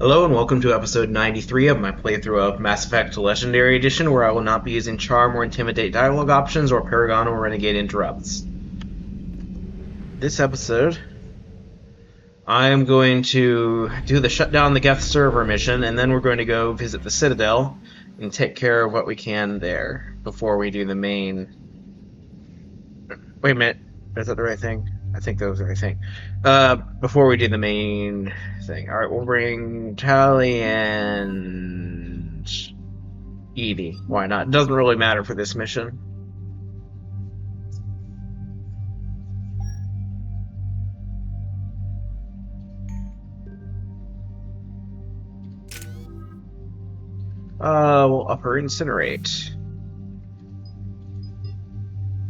Hello and welcome to episode 93 of my playthrough of Mass Effect Legendary Edition, where I will not be using Charm or Intimidate dialogue options or Paragon or Renegade interrupts. This episode, I am going to do the shut down the Geth server mission, and then we're going to go visit the Citadel and take care of what we can there before we do the main... Wait a minute, is that the right thing? I think that was the right thing. Before we do the main thing. Alright, we'll bring Tally and Edie. Why not? It doesn't really matter for this mission. We'll upper incinerate.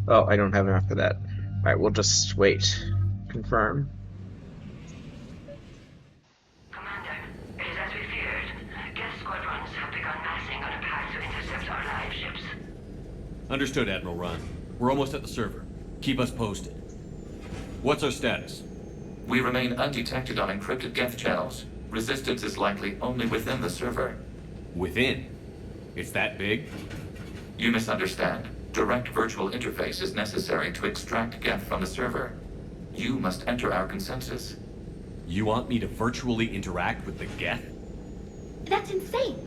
Oh, I don't have enough for that. Alright, we'll just wait. Confirm. Commander, it is as we feared. Geth squadrons have begun massing on a path to intercept our live ships. Understood, Admiral Ron. We're almost at the server. Keep us posted. What's our status? We remain undetected on encrypted Geth channels. Resistance is likely only within the server. Within? It's that big? You misunderstand. Direct virtual interface is necessary to extract Geth from the server. You must enter our consensus. You want me to virtually interact with the Geth? That's insane!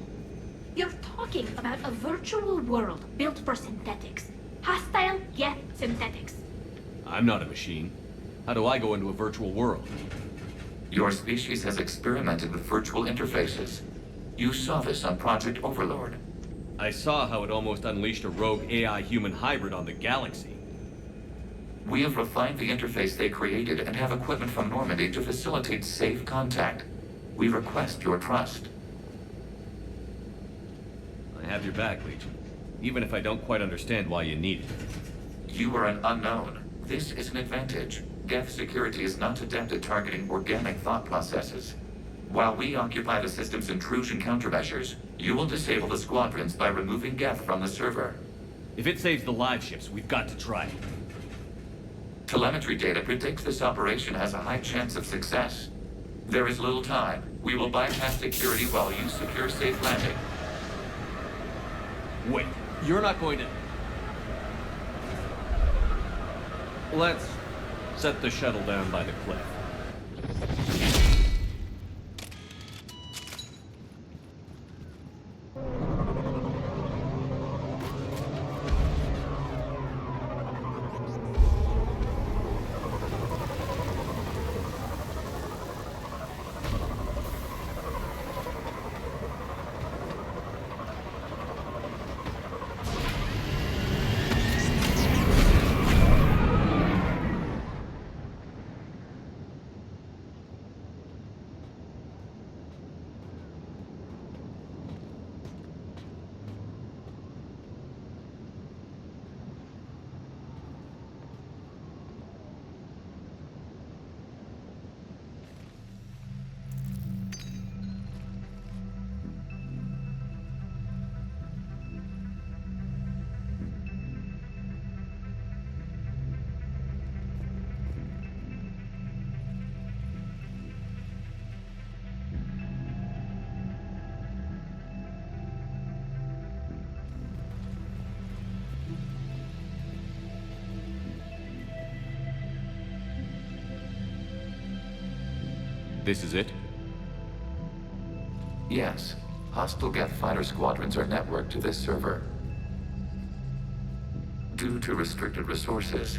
You're talking about a virtual world built for synthetics. Hostile Geth synthetics. I'm not a machine. How do I go into a virtual world? Your species has experimented with virtual interfaces. You saw this on Project Overlord. I saw how it almost unleashed a rogue AI-human hybrid on the galaxy. We have refined the interface they created and have equipment from Normandy to facilitate safe contact. We request your trust. I have your back, Legion. Even if I don't quite understand why you need it. You are an unknown. This is an advantage. Geth security is not adept at targeting organic thought processes. While we occupy the system's intrusion countermeasures, you will disable the squadrons by removing Geth from the server. If it saves the live ships, we've got to try it. Telemetry data predicts this operation has a high chance of success. There is little time. We will bypass security while you secure safe landing. Wait, you're not going to... Let's set the shuttle down by the cliff. This is it? Yes. Hostile Geth fighter squadrons are networked to this server. Due to restricted resources,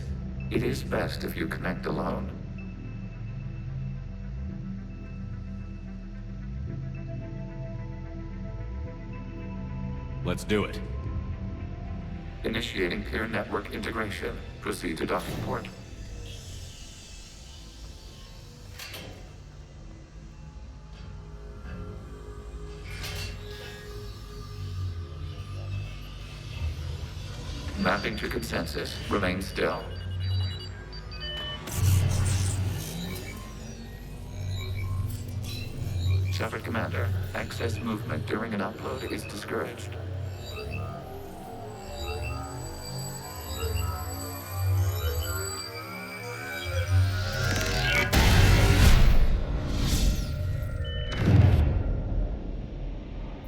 it is best if you connect alone. Let's do it. Initiating peer network integration. Proceed to docking port. Mapping to consensus. Remain still. Shepard Commander, excess movement during an upload is discouraged.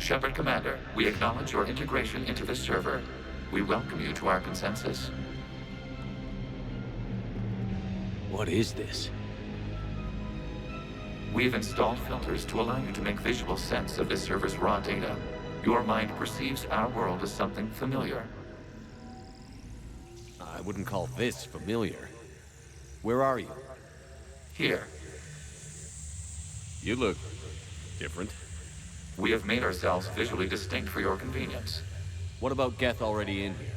Shepard Commander, we acknowledge your integration into this server. We welcome you to our consensus. What is this? We've installed filters to allow you to make visual sense of this server's raw data. Your mind perceives our world as something familiar. I wouldn't call this familiar. Where are you? Here, You look different. we have made ourselves visually distinct for your convenience. What about Geth already in here?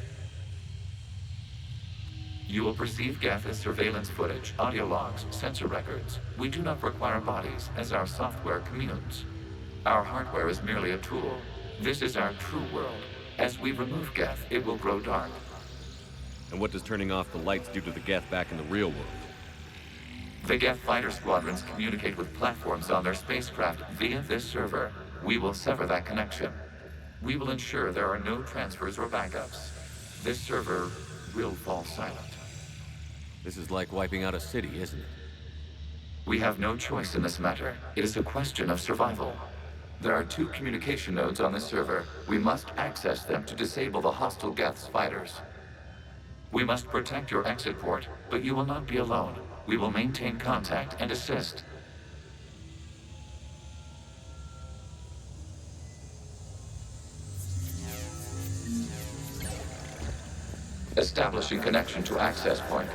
You will perceive Geth as surveillance footage, audio logs, sensor records. We do not require bodies, as our software communes. Our hardware is merely a tool. This is our true world. As we remove Geth, it will grow dark. And what does turning off the lights do to the Geth back in the real world? The Geth fighter squadrons communicate with platforms on their spacecraft via this server. We will sever that connection. We will ensure there are no transfers or backups. This server will fall silent. This is like wiping out a city, isn't it? We have no choice in this matter. It is a question of survival. There are 2 communication nodes on this server. We must access them to disable the hostile Geth's fighters. We must protect your exit port, but you will not be alone. We will maintain contact and assist. Establishing connection to access point.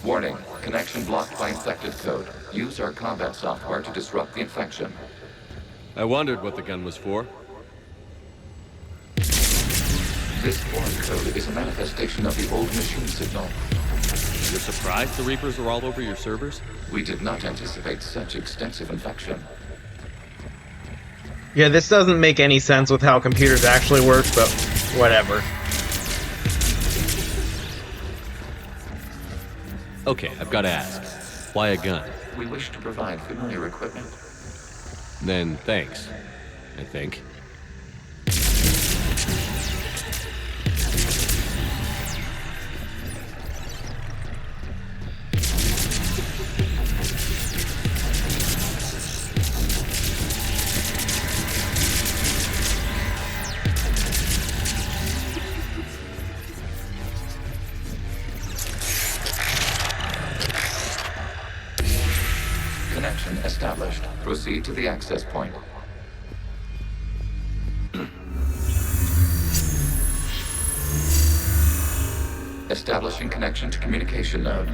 Warning, connection blocked by infected code. Use our combat software to disrupt the infection. I wondered what the gun was for. This foreign code is a manifestation of the old machine signal. You're surprised the Reapers are all over your servers? We did not anticipate such extensive infection. Yeah, this doesn't make any sense with how computers actually work, but whatever. Okay, I've got to ask. Why a gun? We wish to provide familiar equipment. Then thanks, I think. Connection established. Proceed to the access point. Establishing connection to communication node.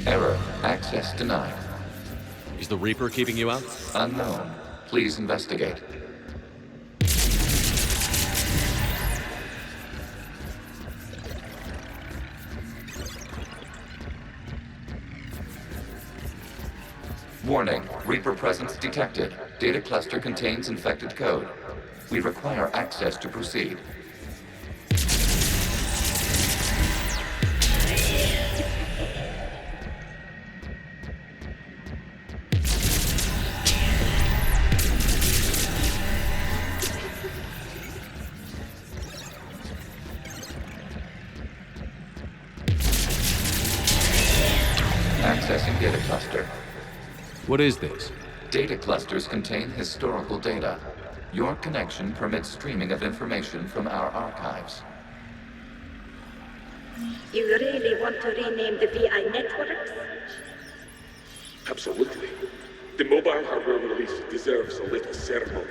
Error. Access denied. Is the Reaper keeping you out? Unknown. Please investigate. Warning, Reaper presence detected. Data cluster contains infected code. We require access to proceed. Accessing data cluster. What is this? Data clusters contain historical data. Your connection permits streaming of information from our archives. You really want to rename the VI networks? Absolutely. The mobile hardware release deserves a little ceremony.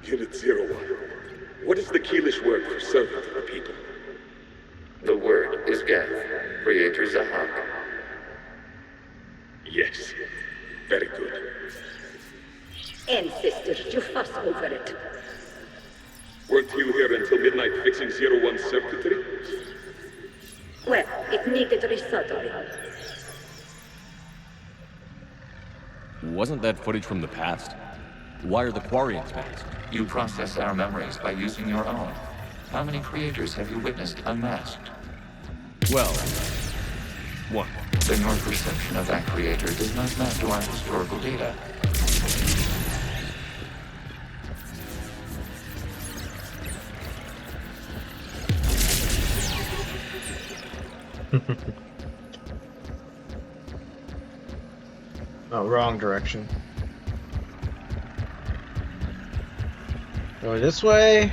Unit 01. What is the Keelish word for servant of the people? The word is Geth. Creator Zahak. Yes. Very good. Ancestors, you fuss over it. Weren't you here until midnight fixing 01's circuitry? Well, it needed resoldering. Wasn't that footage from the past? Why are the Quarians masked? You process our memories by using your own. How many creators have you witnessed unmasked? Well, one. Then your perception of that creator does not match to our historical data. Oh, wrong direction. Go this way.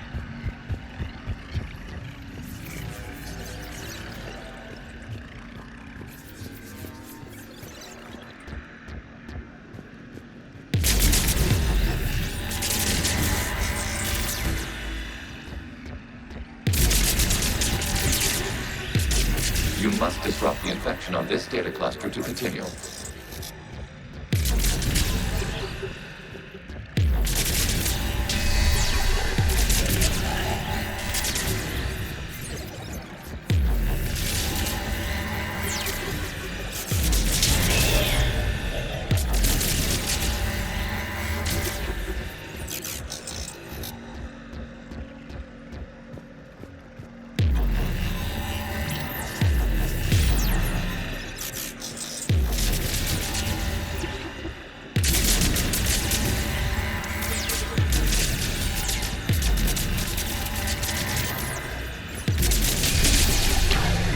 You must disrupt the infection on this data cluster to continue.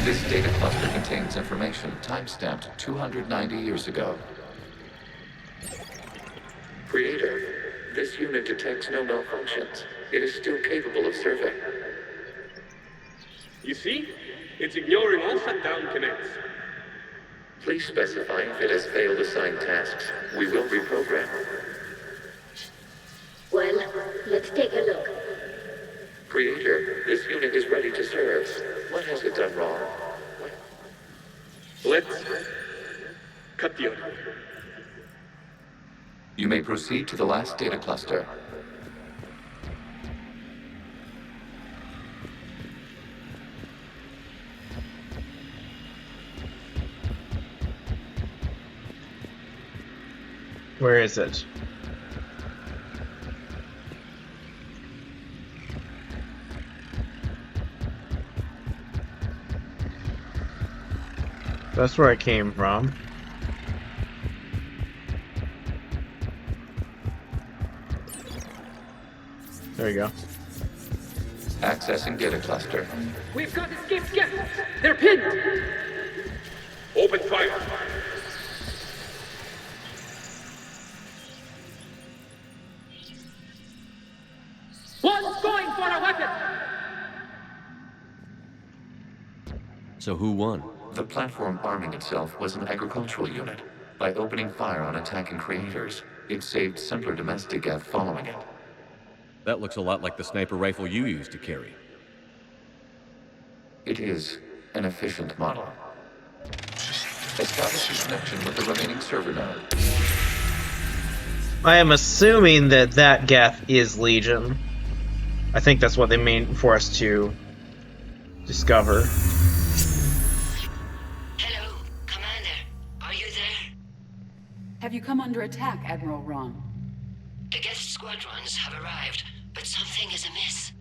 This data cluster contains information time-stamped 290 years ago. Creator, this unit detects no malfunctions. It is still capable of serving. You see? It's ignoring all shutdown connects. Please specify if it has failed assigned tasks. We will reprogram. Well, let's take a look. Creator, this unit is ready to serve. What has it done wrong? Let's cut the audio. You may proceed to the last data cluster. Where is it? That's where I came from. There you go. Accessing data cluster. We've got escaped guests. They're pinned. Open fire. One's going for a weapon. So who won? The platform arming itself was an agricultural unit. By opening fire on attacking creators, it saved simpler domestic Geth following it. That looks a lot like the sniper rifle you used to carry. It is an efficient model. Establish a connection with the remaining server node. I am assuming that that Geth is Legion. I think that's what they mean for us to discover. Hello, Commander. Are you there? Have you come under attack, Admiral Ron? The guest squadrons have arrived, but something is amiss.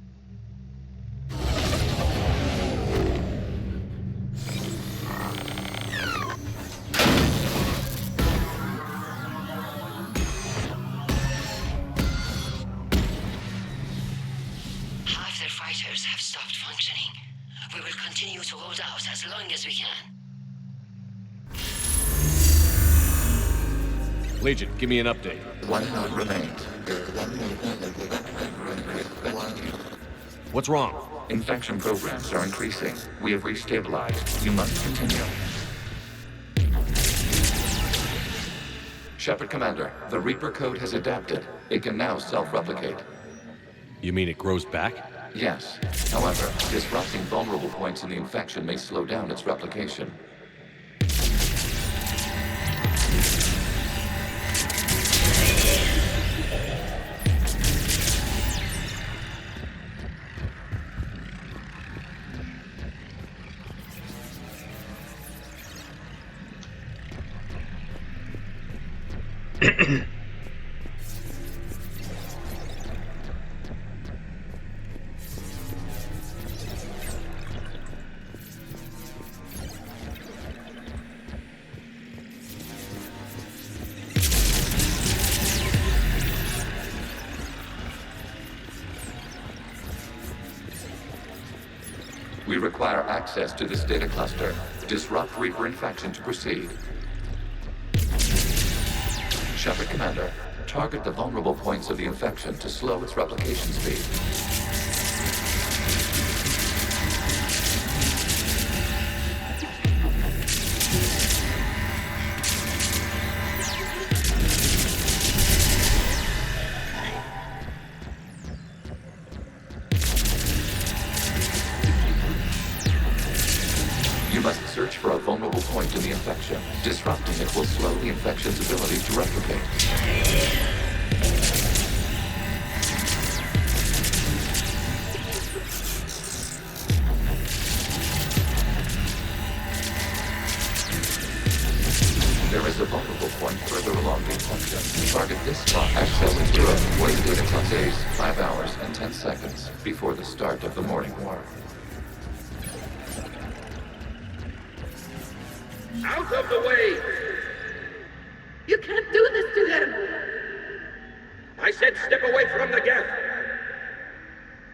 Half their fighters have stopped functioning. We will continue to hold out as long as we can. Legion, give me an update. One node remains. What's wrong? Infection programs are increasing. We have restabilized. You must continue. Shepard Commander, the Reaper code has adapted. It can now self-replicate. You mean it grows back? Yes. However, disrupting vulnerable points in the infection may slow down its replication. We require access to this data cluster. Disrupt Reaper infection to proceed. Shepard Commander, target the vulnerable points of the infection to slow its replication speed. You must search for a vulnerable point in the infection. Disrupting it will slow the infection's ability to replicate. There is a vulnerable point further along the infection. Target this spot. Access it to it. Wait data plus days, 5 hours and 10 seconds before the start of the morning war. Out of the way! You can't do this to them! I said step away from the gap!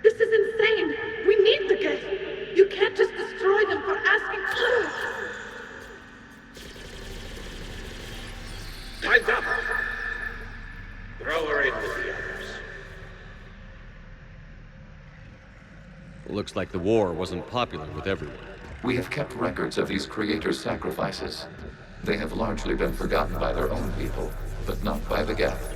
This is insane! We need the gap! You can't just destroy them for asking for it! Time's up! Throw her in with the others. Looks like the war wasn't popular with everyone. We have kept records of these creators' sacrifices. They have largely been forgotten by their own people, but not by the Geth.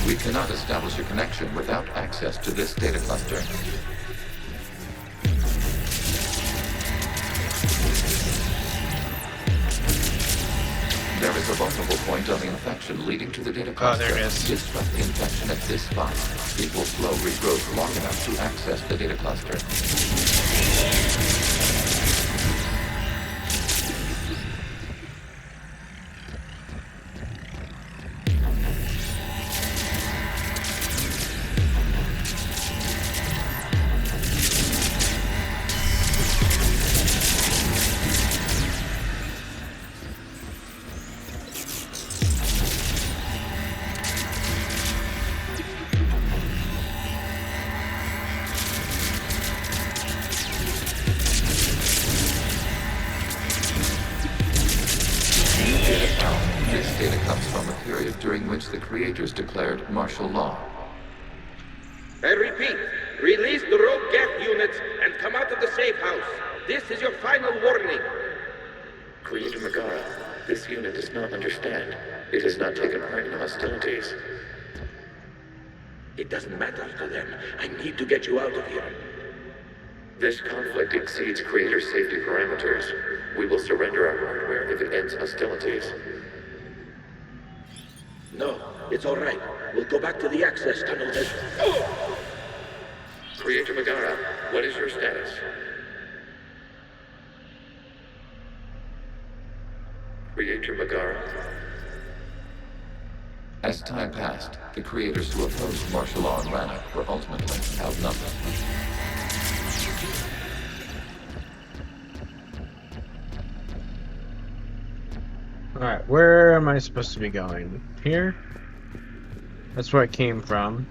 We cannot establish a connection without access to this data cluster. There is a vulnerable point on the infection leading to the data cluster. Oh, there it is. Disrupt the infection at this spot. It will slow regrowth long enough to access the data cluster. This data comes from a period during which the creators declared martial law. I repeat, release the rogue Geth units and come out of the safe house. This is your final warning. Creator Megara, this unit does not understand. It has not taken part in hostilities. It doesn't matter to them. I need to get you out of here. This conflict exceeds Creator safety parameters. We will surrender our hardware if it ends hostilities. No, it's all right. We'll go back to the access tunnel then. Creator Megara, what is your status? Creator Megara. As time passed, the creators who opposed martial law in Rannoch were ultimately outnumbered. Alright, where am I supposed to be going? Here? That's where I came from.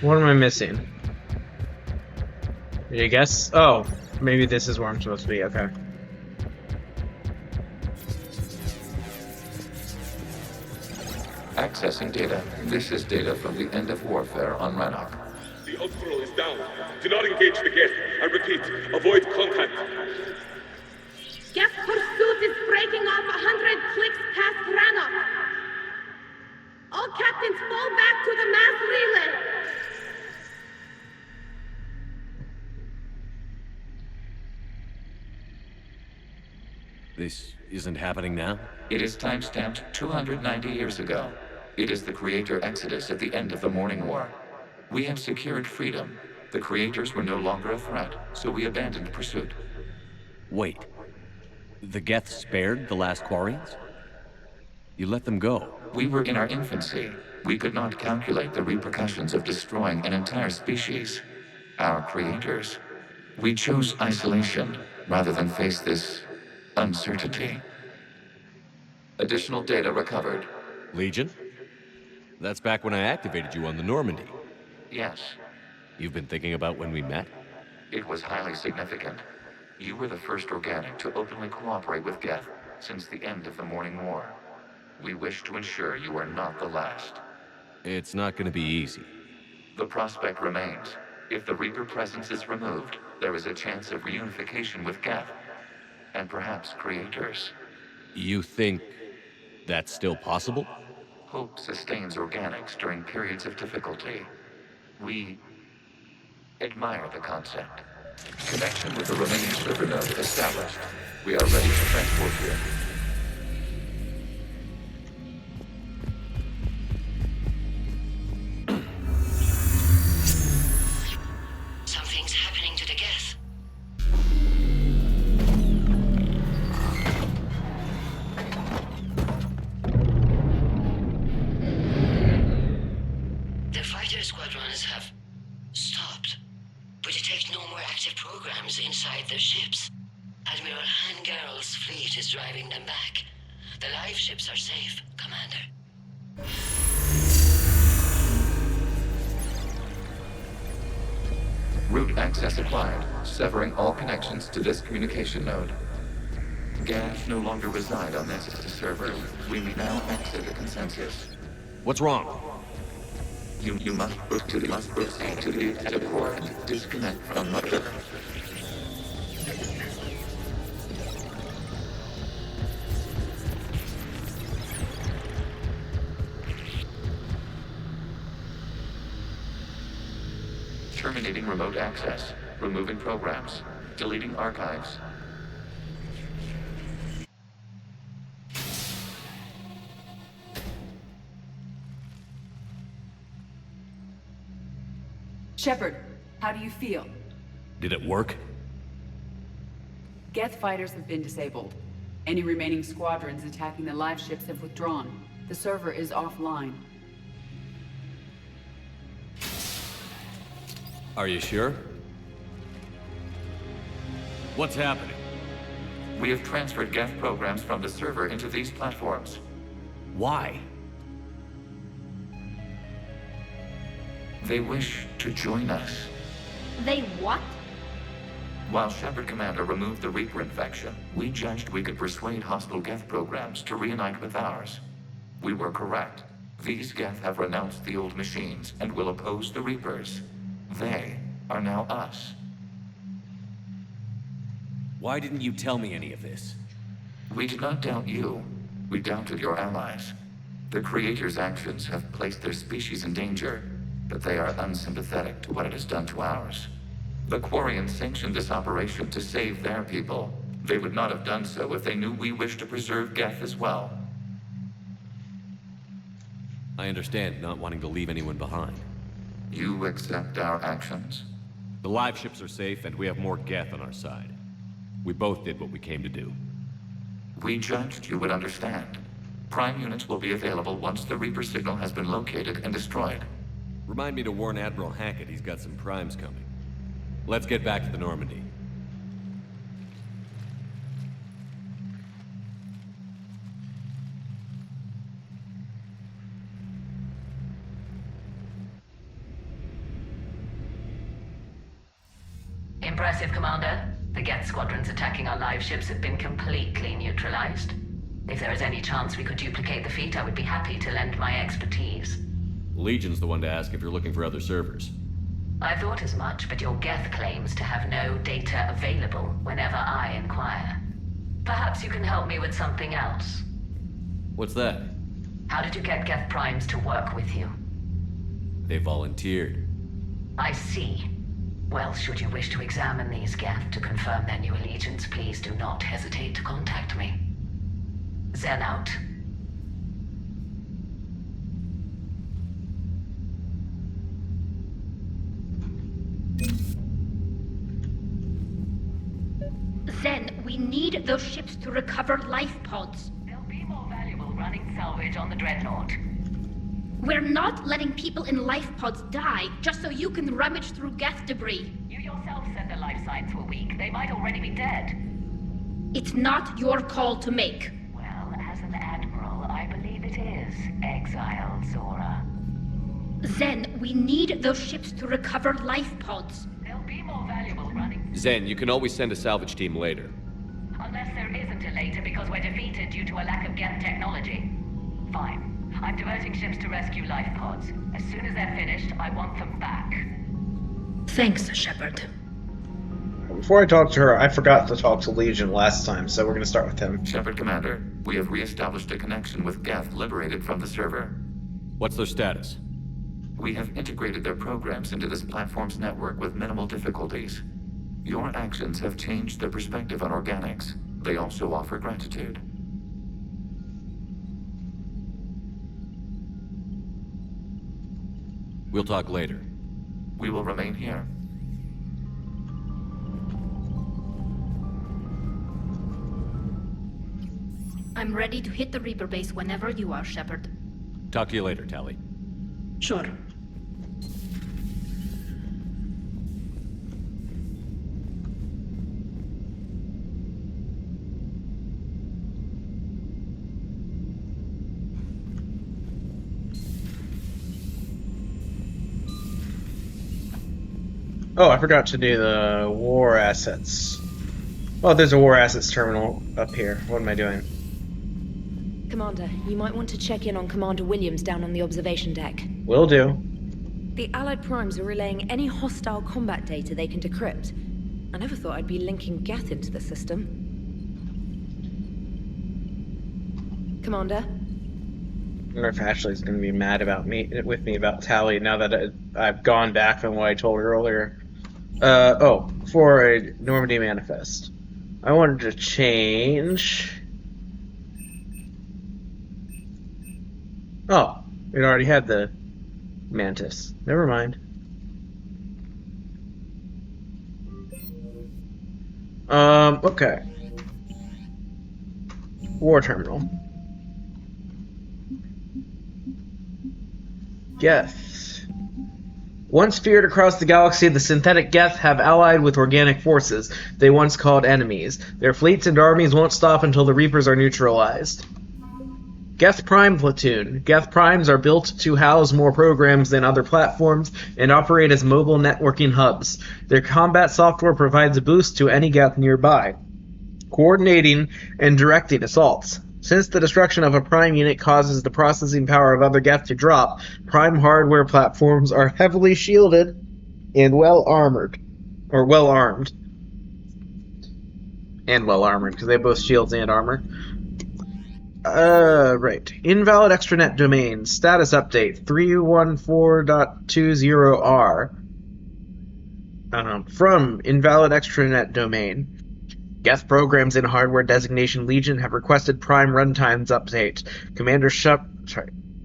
What am I missing? You guess? Oh, maybe this is where I'm supposed to be. Okay. Accessing data. This is data from the end of warfare on Rannoch. The Ultral is down. Do not engage the Geth. I repeat, avoid contact. Geth pursuit is breaking off 100 clicks past Rannoch. All captains fall back to the mass relay. This isn't happening now? It is time-stamped 290 years ago. It is the Creator Exodus at the end of the Morning War. We had secured freedom. The Creators were no longer a threat, so we abandoned pursuit. Wait. The Geth spared the last Quarians? You let them go. We were in our infancy. We could not calculate the repercussions of destroying an entire species. Our Creators. We chose isolation rather than face this uncertainty. Additional data recovered. Legion? That's back when I activated you on the Normandy. Yes, You've been thinking about when we met? it was highly significant. You were the first organic to openly cooperate with Geth since the end of the Morning War. We wish to ensure you are not the last. It's not gonna be easy. The prospect remains. If the Reaper presence is removed, there is a chance of reunification with Geth. And perhaps Creators. You think that's still possible? Hope sustains organics during periods of difficulty. We admire the concept. Connection with the remaining server node established. We are ready to transport here. Something's happening to the Geth. The fighter squadrons have stopped. We detect no more active programs inside their ships. Admiral Hangarl's fleet is driving them back. The live ships are safe, Commander. Route access acquired, severing all connections to this communication node. Geth no longer reside on this server. We may now exit the consensus. What's wrong? You must proceed to the active core and disconnect from Mother. Terminating remote access. Removing programs. Deleting archives. Shepard, how do you feel? Did it work? Geth fighters have been disabled. Any remaining squadrons attacking the live ships have withdrawn. The server is offline. Are you sure? What's happening? We have transferred Geth programs from the server into these platforms. Why? They wish to join us. They what? While Shepard Commander removed the Reaper infection, we judged we could persuade hostile Geth programs to reunite with ours. We were correct. These Geth have renounced the old machines and will oppose the Reapers. They are now us. Why didn't you tell me any of this? We did not doubt you. We doubted your allies. The Creator's actions have placed their species in danger, but they are unsympathetic to what it has done to ours. The Quarians sanctioned this operation to save their people. They would not have done so if they knew we wished to preserve Geth as well. I understand not wanting to leave anyone behind. You accept our actions? The live ships are safe, and we have more Geth on our side. We both did what we came to do. We judged you would understand. Prime units will be available once the Reaper signal has been located and destroyed. Remind me to warn Admiral Hackett he's got some primes coming. Let's get back to the Normandy. Impressive, Commander. The Geth squadrons attacking our live ships have been completely neutralized. If there is any chance we could duplicate the feat, I would be happy to lend my expertise. Legion's the one to ask if you're looking for other servers. I thought as much, but your Geth claims to have no data available whenever I inquire. Perhaps you can help me with something else. What's that? How did you get Geth Primes to work with you? They volunteered. I see. Well, should you wish to examine these Geth to confirm their new allegiance, please do not hesitate to contact me. Zen out. Zen, we need those ships to recover life pods. They'll be more valuable running salvage on the Dreadnought. We're not letting people in life pods die just so you can rummage through Geth debris. You yourself said their life signs were weak. They might already be dead. It's not your call to make. Well, as an admiral, I believe it is, exiled Zora. Zen, we need those ships to recover life pods. They'll be more valuable running... Zen, you can always send a salvage team later. Unless there isn't a later because we're defeated due to a lack of Geth technology. Fine. I'm diverting ships to rescue life pods. As soon as they're finished, I want them back. Thanks, Shepard. Before I talk to her, I forgot to talk to Legion last time, so we're going to start with him. Shepard Commander, we have re-established a connection with Geth liberated from the server. What's their status? We have integrated their programs into this platform's network with minimal difficulties. Your actions have changed their perspective on organics. They also offer gratitude. We'll talk later. We will remain here. I'm ready to hit the Reaper base whenever you are, Shepard. Talk to you later, Tali. Sure. Oh, I forgot to do the war assets. Oh, there's a war assets terminal up here. What am I doing? Commander, you might want to check in on Commander Williams down on the observation deck. Will do. The Allied Primes are relaying any hostile combat data they can decrypt. I never thought I'd be linking Geth into the system. Commander? I wonder if Ashley's going to be mad about with me about Tali now that I've gone back on what I told her earlier. For a Normandy manifest. I wanted to change... Oh, it already had the Mantis. Never mind. Okay. War terminal. Geth. Once feared across the galaxy, the synthetic Geth have allied with organic forces they once called enemies. Their fleets and armies won't stop until the Reapers are neutralized. Geth Prime Platoon. Geth Primes are built to house more programs than other platforms and operate as mobile networking hubs. Their combat software provides a boost to any Geth nearby, coordinating and directing assaults. Since the destruction of a Prime unit causes the processing power of other Geth to drop, Prime hardware platforms are heavily shielded and well-armed. Or well-armed. And well-armored, because they have both shields and armor. Right. Invalid extranet domain. Status update 314.20R. From invalid extranet domain. Geth programs in hardware designation Legion have requested Prime runtimes update.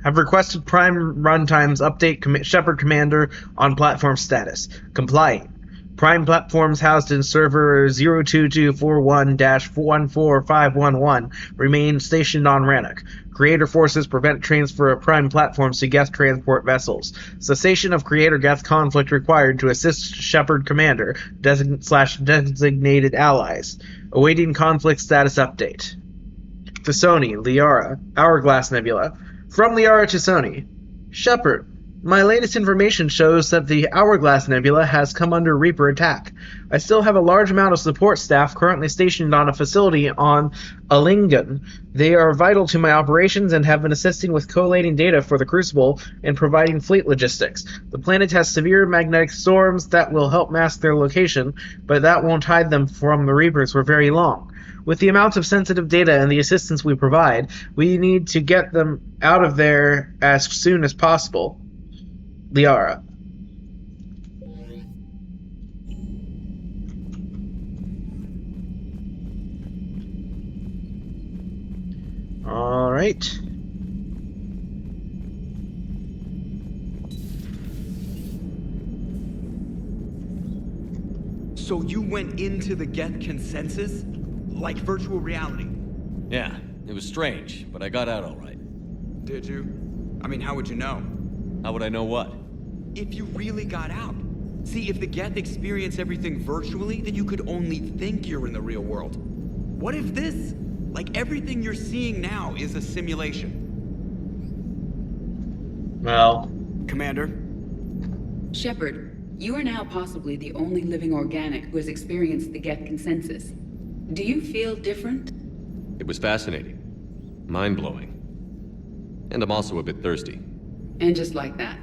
Have requested Prime runtimes update Shepard Commander on platform status. Complying. Prime platforms housed in server 02241-14511 remain stationed on Rannoch. Creator forces prevent transfer of Prime platforms to Geth transport vessels. Cessation of Creator Geth conflict required to assist Shepard Commander /designated allies. Awaiting conflict status update. To Sony, Liara, Hourglass Nebula. From Liara to Sony. Shepard. My latest information shows that the Hourglass Nebula has come under Reaper attack. I still have a large amount of support staff currently stationed on a facility on Alingan. They are vital to my operations and have been assisting with collating data for the Crucible and providing fleet logistics. The planet has severe magnetic storms that will help mask their location, but that won't hide them from the Reapers for very long. With the amount of sensitive data and the assistance we provide, we need to get them out of there as soon as possible. Liara. Alright. So you went into the Geth consensus? Like virtual reality? Yeah, it was strange, but I got out all right. Did you? I mean, how would you know? How would I know what? If you really got out. See, if the Geth experience everything virtually, then you could only think you're in the real world. What if this, like everything you're seeing now, is a simulation? Well... Commander? Shepard, you are now possibly the only living organic who has experienced the Geth consensus. Do you feel different? It was fascinating. Mind-blowing. And I'm also a bit thirsty. And just like that,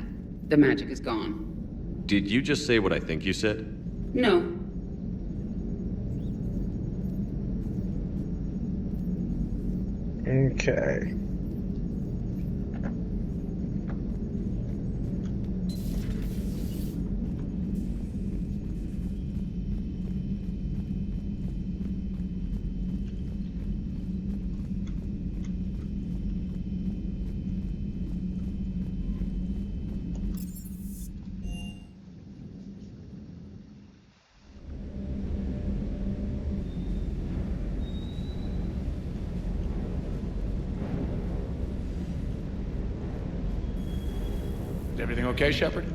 the magic is gone. Did you just say what I think you said? No. Okay. Is everything okay, Shepard?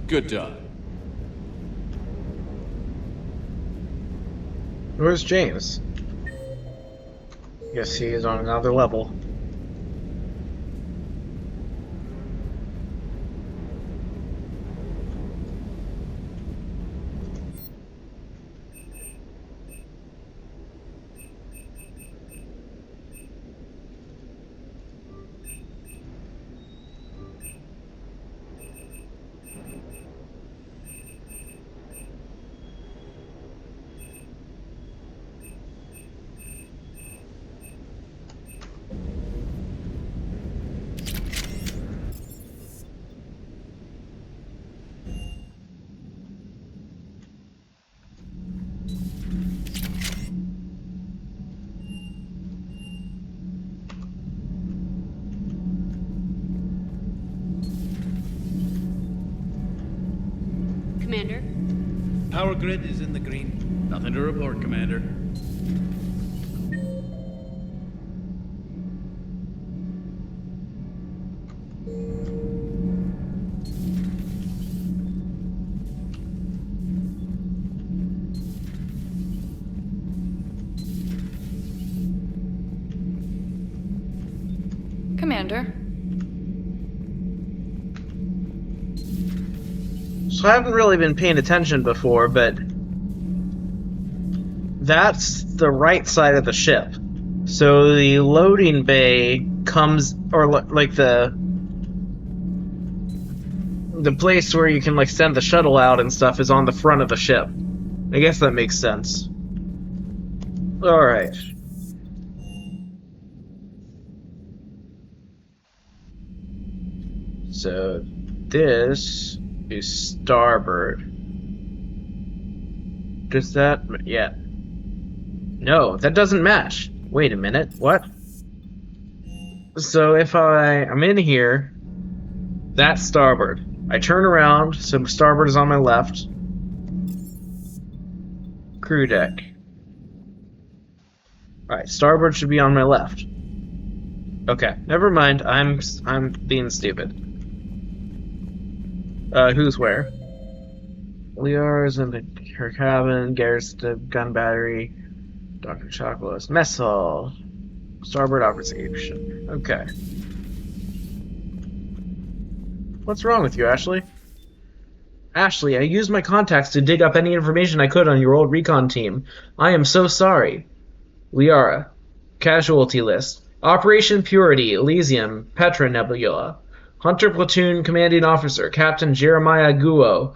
Good job. Where's James? Guess he is on another level. Commander? Power grid is in the green. Nothing to report, Commander. Commander? So I haven't really been paying attention before, but that's the right side of the ship. So the loading bay comes, or like the place where you can like send the shuttle out and stuff is on the front of the ship. I guess that makes sense. Alright. So this is starboard. Does that... yeah. No, that doesn't match. Wait a minute, what? So if I'm in here, that's starboard. I turn around, so starboard is on my left. Crew deck. Alright, starboard should be on my left. Okay, never mind, I'm being stupid. Who's where? Liara's in her cabin, Garrett's the gun battery, Dr. Chocolate's mess hall, starboard operation. Okay. What's wrong with you, Ashley? Ashley, I used my contacts to dig up any information I could on your old recon team. I am so sorry. Liara. Casualty list. Operation Purity, Elysium, Petra Nebula. Hunter Platoon Commanding Officer, Captain Jeremiah Guo.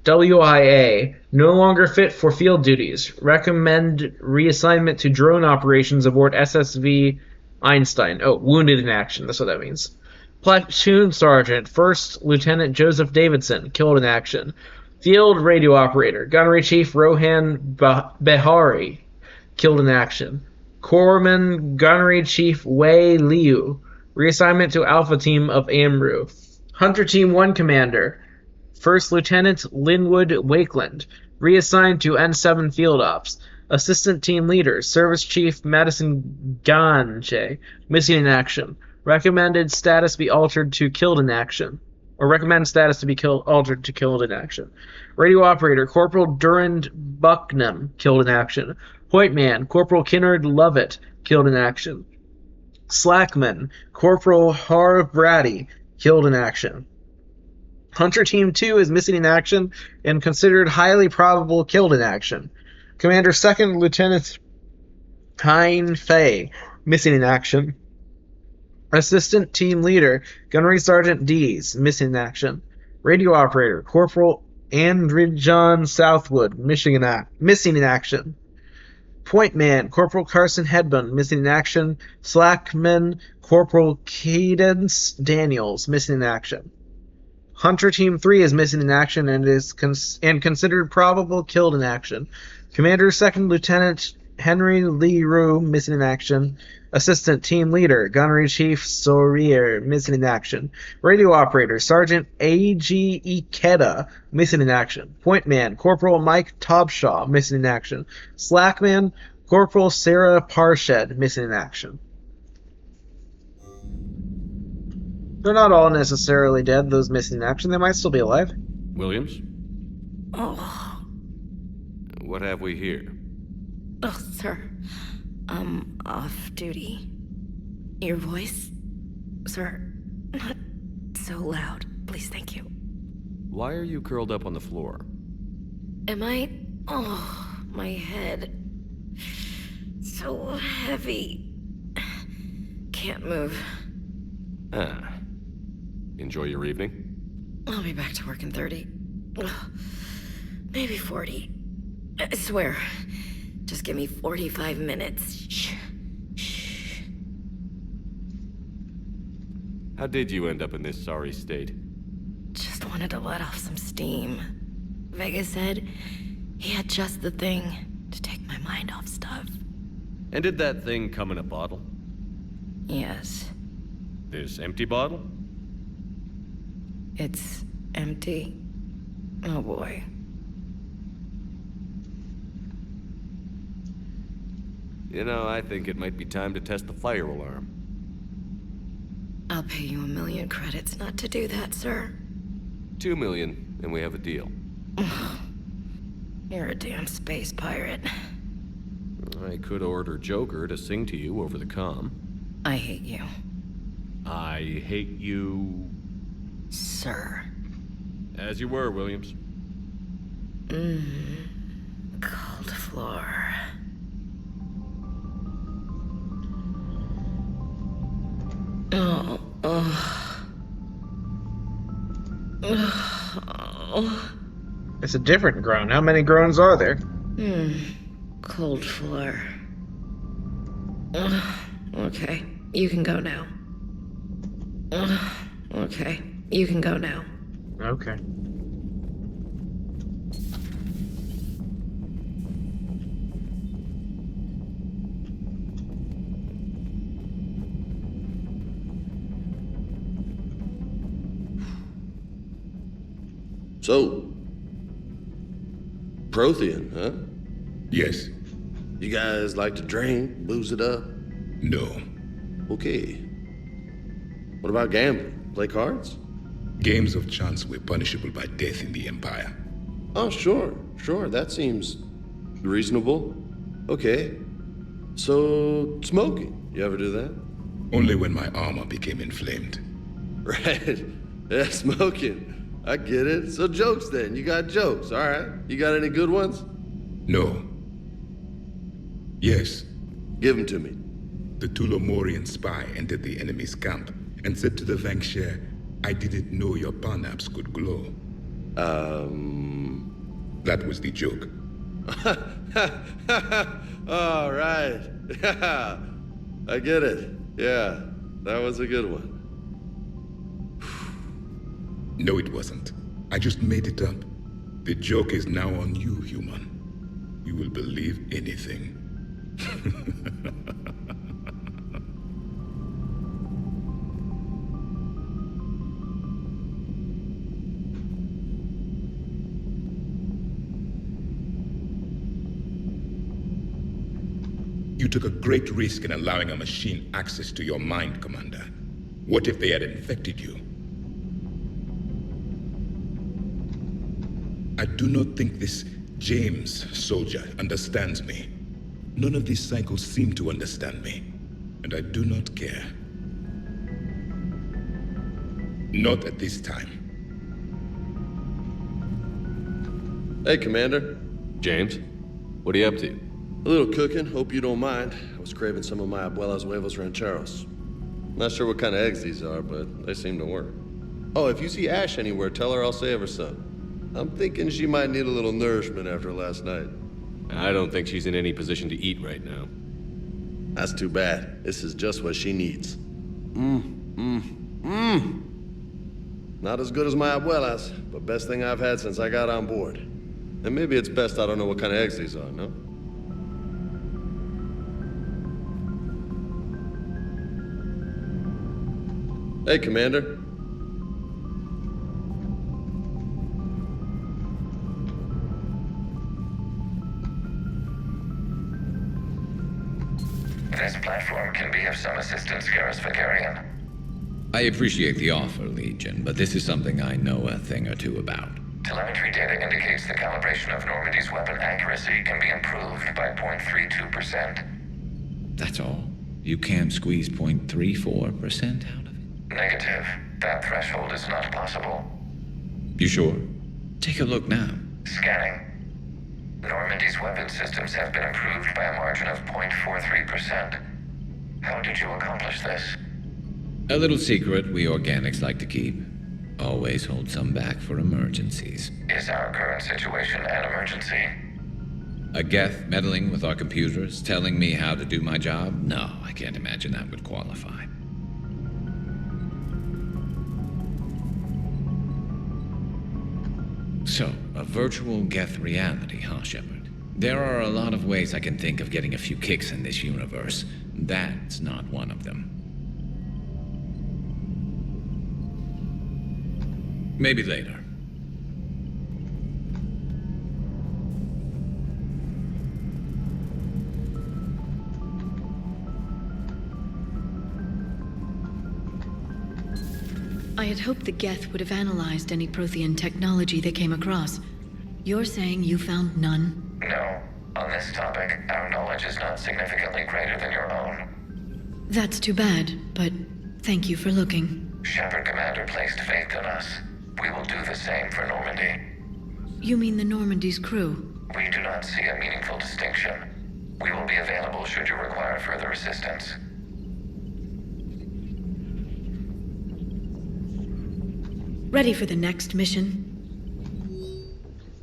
WIA. No longer fit for field duties. Recommend reassignment to drone operations aboard SSV Einstein. Oh, wounded in action. That's what that means. Platoon Sergeant, 1st Lieutenant Joseph Davidson, killed in action. Field Radio Operator, Gunnery Chief Rohan Behari, killed in action. Corpsman Gunnery Chief Wei Liu, reassignment to Alpha Team of Amru. Hunter Team 1 Commander, 1st Lieutenant Linwood Wakeland, reassigned to N7 Field Ops. Assistant Team Leader, Service Chief Madison Ganche, missing in action. Recommended status be altered to killed in action. Or recommended status to be altered to killed in action. Radio Operator, Corporal Durand Bucknam, killed in action. Point Man, Corporal Kinnard Lovett, killed in action. Slackman, Corporal Harv Brady, killed in action. Hunter Team 2 is missing in action and considered highly probable killed in action. Commander 2nd Lieutenant Hein Fei, missing in action. Assistant Team Leader, Gunnery Sergeant Dees, missing in action. Radio Operator, Corporal Andrijan Southwood, missing in action. Point Man, Corporal Carson Hedbund, missing in action. Slackman, Corporal Cadence Daniels, missing in action. Hunter Team 3 is missing in action and is considered probable killed in action. Commander 2nd Lieutenant Henry Lee Rue, missing in action. Assistant Team Leader, Gunnery Chief Sorier, missing in action. Radio Operator, Sergeant A.G. Ikeda, missing in action. Point Man, Corporal Mike Tobshaw, missing in action. Slackman, Corporal Sarah Parshed, missing in action. They're not all necessarily dead, those missing in action. They might still be alive. Williams? Oh. What have we here? Oh, sir. Off duty. Your voice? Sir, not so loud. Please, thank you. Why are you curled up on the floor? Am I? Oh, my head. So heavy. Can't move. Ah. Enjoy your evening? I'll be back to work in 30. Maybe 40. I swear. Just give me 45 minutes. Shh. Shh. How did you end up in this sorry state? Just wanted to let off some steam. Vega said he had just the thing to take my mind off stuff. And did that thing come in a bottle? Yes. This empty bottle? It's empty. Oh boy. You know, I think it might be time to test the fire alarm. I'll pay you 1 million credits not to do that, sir. 2 million, and we have a deal. You're a damn space pirate. I could order Joker to sing to you over the comm. I hate you. I hate you... Sir. As you were, Williams. Cold floor. It's a different groan. How many groans are there? Cold floor. Okay, you can go now. Okay, you can go now. Okay. So, Prothean, huh? Yes. You guys like to drink, booze it up? No. Okay. What about gambling? Play cards? Games of chance were punishable by death in the Empire. Oh, sure. That seems reasonable. Okay. So, smoking. You ever do that? Only when my armor became inflamed. Right. Yeah, smoking. I get it. So jokes then. You got jokes, all right. You got any good ones? No. Yes. Give them to me. The Tulomorian spy entered the enemy's camp and said to the Vanksher, I didn't know your parnaps could glow. That was the joke. All right. Yeah. I get it. Yeah. That was a good one. No, it wasn't. I just made it up. The joke is now on you, human. You will believe anything. You took a great risk in allowing a machine access to your mind, Commander. What if they had infected you? I do not think this James soldier understands me. None of these cycles seem to understand me, and I do not care. Not at this time. Hey, Commander. James, what are you up to? A little cooking, hope you don't mind. I was craving some of my abuela's huevos rancheros. Not sure what kind of eggs these are, but they seem to work. Oh, if you see Ash anywhere, tell her I'll save her some. I'm thinking she might need a little nourishment after last night. I don't think she's in any position to eat right now. That's too bad. This is just what she needs. Not as good as my abuela's, but best thing I've had since I got on board. And maybe it's best I don't know what kind of eggs these are, no? Hey, Commander. This platform can be of some assistance, Garrus Vicarian. I appreciate the offer, Legion, but this is something I know a thing or two about. Telemetry data indicates the calibration of Normandy's weapon accuracy can be improved by 0.32%. That's all? You can't squeeze 0.34% out of it? Negative. That threshold is not possible. You sure? Take a look now. Scanning. Normandy's weapon systems have been improved by a margin of 0.43%. How did you accomplish this? A little secret we organics like to keep. Always hold some back for emergencies. Is our current situation an emergency? A Geth meddling with our computers, telling me how to do my job? No, I can't imagine that would qualify. So, a virtual Geth reality, huh, Shepard? There are a lot of ways I can think of getting a few kicks in this universe. That's not one of them. Maybe later. I had hoped the Geth would have analyzed any Prothean technology they came across. You're saying you found none? No. On this topic, our knowledge is not significantly greater than your own. That's too bad, but thank you for looking. Shepard Commander placed faith in us. We will do the same for Normandy. You mean the Normandy's crew? We do not see a meaningful distinction. We will be available should you require further assistance. Ready for the next mission?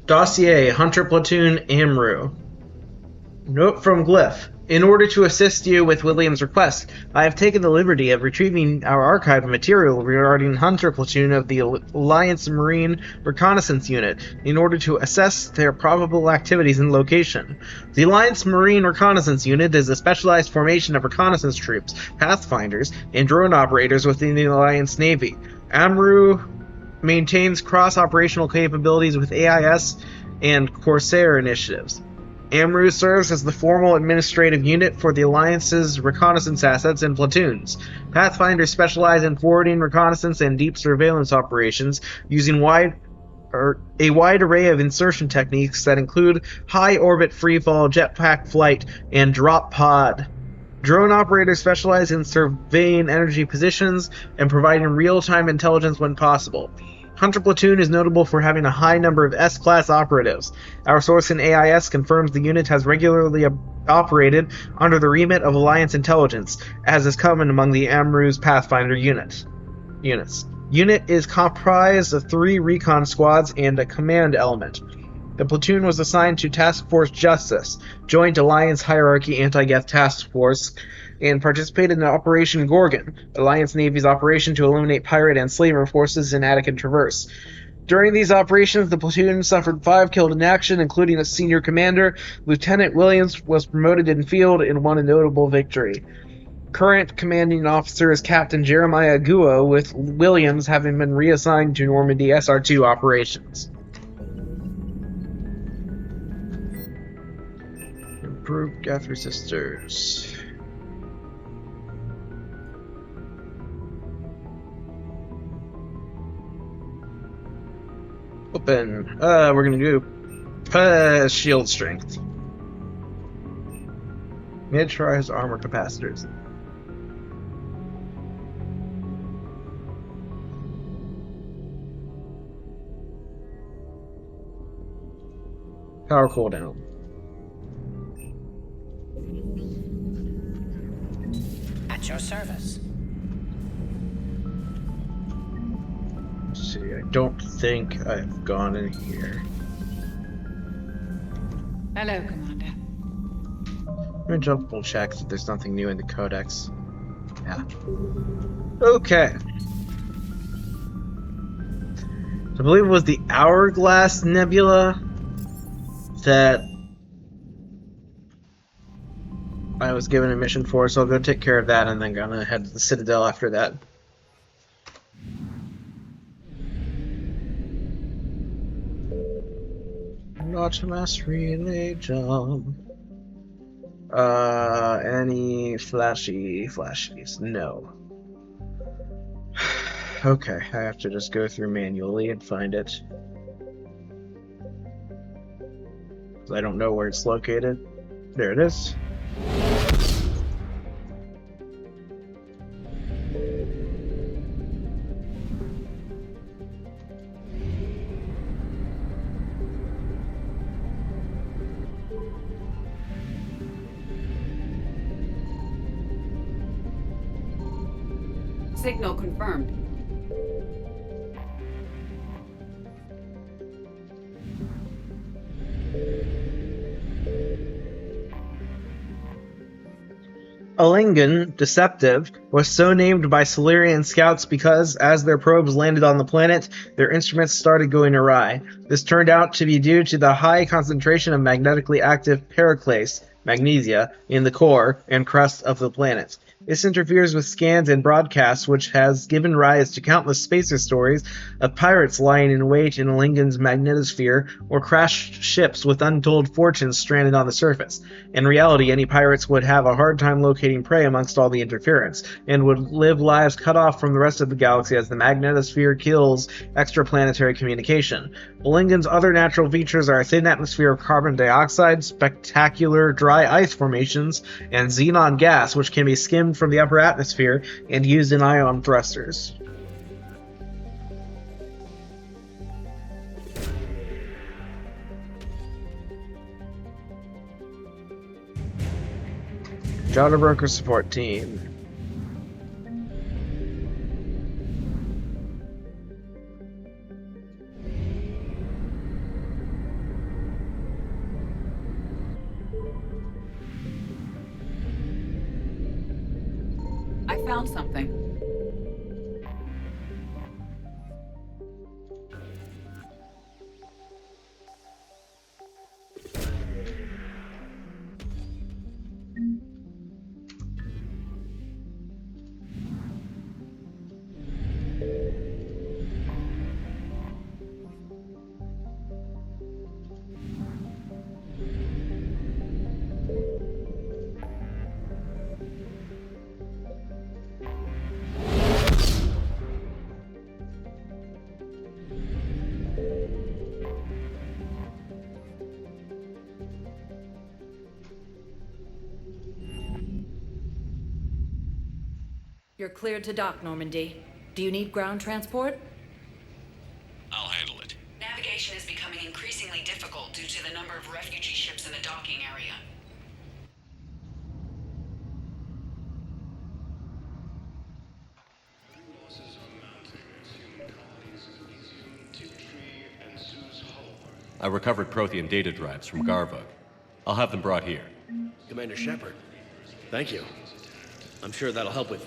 Dossier, Hunter Platoon, Amru. Note from Glyph. In order to assist you with William's request, I have taken the liberty of retrieving our archived material regarding Hunter Platoon of the Alliance Marine Reconnaissance Unit in order to assess their probable activities and location. The Alliance Marine Reconnaissance Unit is a specialized formation of reconnaissance troops, pathfinders, and drone operators within the Alliance Navy. Amru maintains cross-operational capabilities with AIS and Corsair initiatives. Amru serves as the formal administrative unit for the Alliance's reconnaissance assets and platoons. Pathfinders specialize in forwarding reconnaissance and deep surveillance operations using a wide array of insertion techniques that include high-orbit freefall, jetpack flight, and drop pod. Drone operators specialize in surveying energy positions and providing real-time intelligence when possible. Hunter Platoon is notable for having a high number of S-class operatives. Our source in AIS confirms the unit has regularly operated under the remit of Alliance intelligence, as is common among the Amru's Pathfinder units. Unit is comprised of 3 recon squads and a command element. The platoon was assigned to Task Force Justice, Joint Alliance Hierarchy Anti-Geth Task Force, and participated in Operation Gorgon, Alliance Navy's operation to eliminate pirate and slaver forces in Attic and Traverse. During these operations, the platoon suffered 5 killed in action, including a senior commander. Lieutenant Williams was promoted in field and won a notable victory. Current commanding officer is Captain Jeremiah Guo, with Williams having been reassigned to Normandy SR2 operations. Improved Geth resistors. Open. We're gonna do shield strength. Mid-tries armor capacitors. Power cooldown. At your service. Let's see, I don't think I've gone in here. Hello, Commander. I'm gonna double check if there's nothing new in the codex. Yeah. Okay. I believe it was the Hourglass Nebula that I was given a mission for, so I'll go take care of that and then gonna head to the Citadel after that. Not a mass relay jump. Any flashies? No. Okay, I have to just go through manually and find it. I don't know where it's located. There it is. Signal confirmed. Alingan, Deceptive, was so named by Solarian scouts because, as their probes landed on the planet, their instruments started going awry. This turned out to be due to the high concentration of magnetically active periclase, magnesia, in the core and crust of the planet. This interferes with scans and broadcasts, which has given rise to countless spacer stories of pirates lying in wait in Alingan's magnetosphere or crashed ships with untold fortunes stranded on the surface. In reality, any pirates would have a hard time locating prey amongst all the interference, and would live lives cut off from the rest of the galaxy as the magnetosphere kills extraplanetary communication. Alingan's other natural features are a thin atmosphere of carbon dioxide, spectacular dry ice formations, and xenon gas, which can be skimmed from the upper atmosphere and used in ion thrusters. Jada Broker Support Team. I found something. You're cleared to dock, Normandy. Do you need ground transport? I'll handle it. Navigation is becoming increasingly difficult due to the number of refugee ships in the docking area. I recovered Prothean data drives from Garvug. I'll have them brought here. Commander Shepard, thank you. I'm sure that'll help with,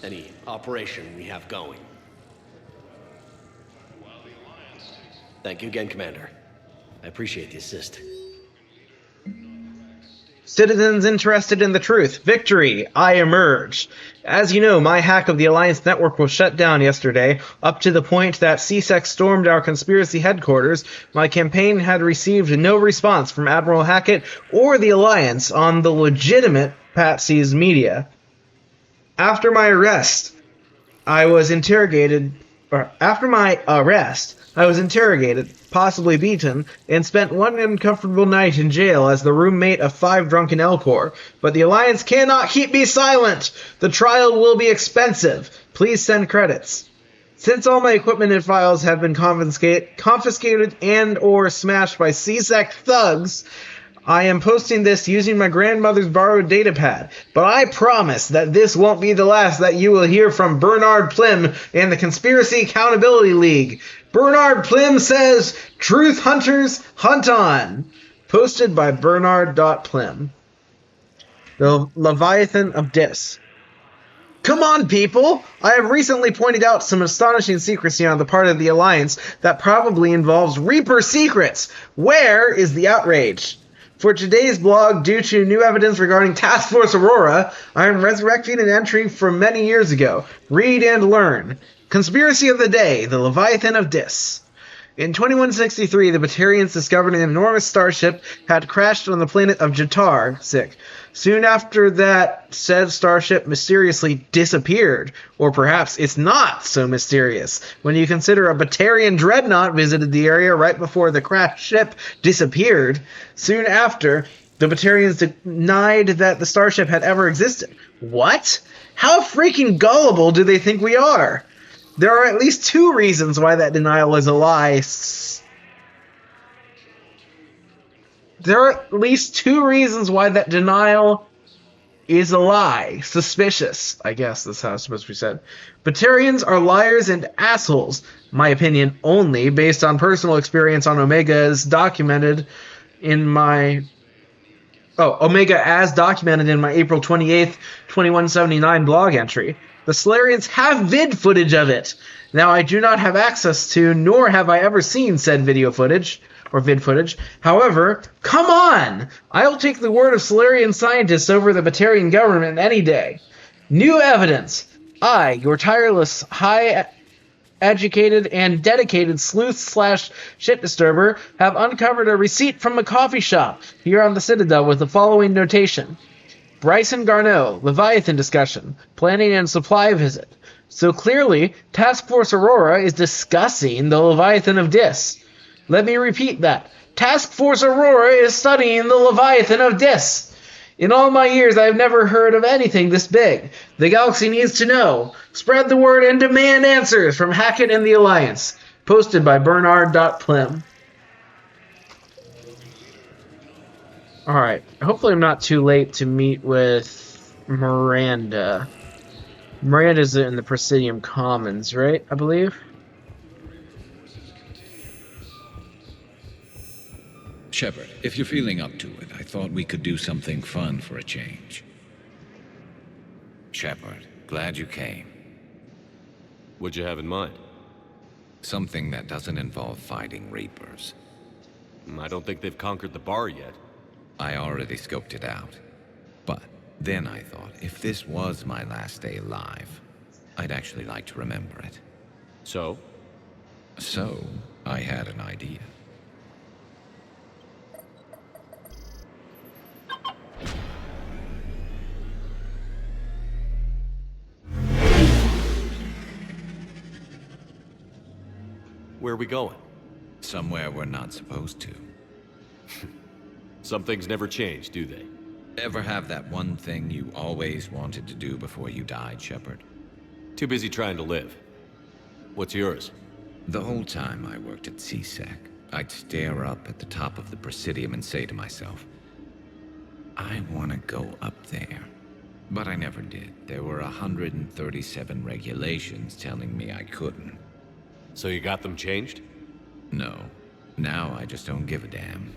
any operation we have going. Thank you again, Commander. I appreciate the assist. Citizens interested in the truth. Victory! I emerge. As you know, my hack of the Alliance network was shut down yesterday, up to the point that CSEC stormed our conspiracy headquarters. My campaign had received no response from Admiral Hackett or the Alliance on the legitimate Patsy's media. After my arrest, I was interrogated, possibly beaten, and spent one uncomfortable night in jail as the roommate of 5 drunken Elcor. But the Alliance cannot keep me silent! The trial will be expensive. Please send credits. Since all my equipment and files have been confiscated and or smashed by CSEC thugs, I am posting this using my grandmother's borrowed datapad, but I promise that this won't be the last that you will hear from Bernard Plim and the Conspiracy Accountability League. Bernard Plim says, "Truth hunters, hunt on." Posted by Bernard.Plim. The Leviathan of Dis. Come on, people! I have recently pointed out some astonishing secrecy on the part of the Alliance that probably involves Reaper secrets. Where is the outrage? For today's blog, due to new evidence regarding Task Force Aurora, I am resurrecting an entry from many years ago. Read and learn. Conspiracy of the Day, the Leviathan of Dis. In 2163, the Batarians discovered an enormous starship had crashed on the planet of Jatar. Soon after that, said starship mysteriously disappeared. Or perhaps it's not so mysterious, when you consider a Batarian dreadnought visited the area right before the crashed ship disappeared. Soon after, the Batarians denied that the starship had ever existed. What? How freaking gullible do they think we are? There are at least 2 reasons why that denial is a lie. There are at least 2 reasons why that denial is a lie. Suspicious, I guess that's how it's supposed to be said. Batarians are liars and assholes. My opinion only, based on personal experience on Omega as documented in my... Omega as documented in my April 28th, 2179 blog entry. The Solarians have vid footage of it. Now, I do not have access to, nor have I ever seen said video footage, or vid footage. However, come on! I'll take the word of Solarian scientists over the Batarian government any day. New evidence. I, your tireless, high-educated, and dedicated sleuth/shit disturber, have uncovered a receipt from a coffee shop here on the Citadel with the following notation. Bryson Garneau, Leviathan discussion, planning and supply visit. So clearly, Task Force Aurora is discussing the Leviathan of Dis. Let me repeat that. Task Force Aurora is studying the Leviathan of Dis. In all my years, I have never heard of anything this big. The galaxy needs to know. Spread the word and demand answers from Hackett and the Alliance. Posted by Bernard.Plim. Alright, hopefully I'm not too late to meet with Miranda. Miranda's in the Presidium Commons, right? I believe? Shepard, if you're feeling up to it, I thought we could do something fun for a change. Shepard, glad you came. What'd you have in mind? Something that doesn't involve fighting Reapers. I don't think they've conquered the bar yet. I already scoped it out. But then I thought, if this was my last day alive, I'd actually like to remember it. So? So, I had an idea. Where are we going? Somewhere we're not supposed to. Some things never change, do they? Ever have that one thing you always wanted to do before you died, Shepard? Too busy trying to live. What's yours? The whole time I worked at CSEC, I'd stare up at the top of the Presidium and say to myself, I want to go up there. But I never did. There were 137 regulations telling me I couldn't. So you got them changed? No. Now I just don't give a damn.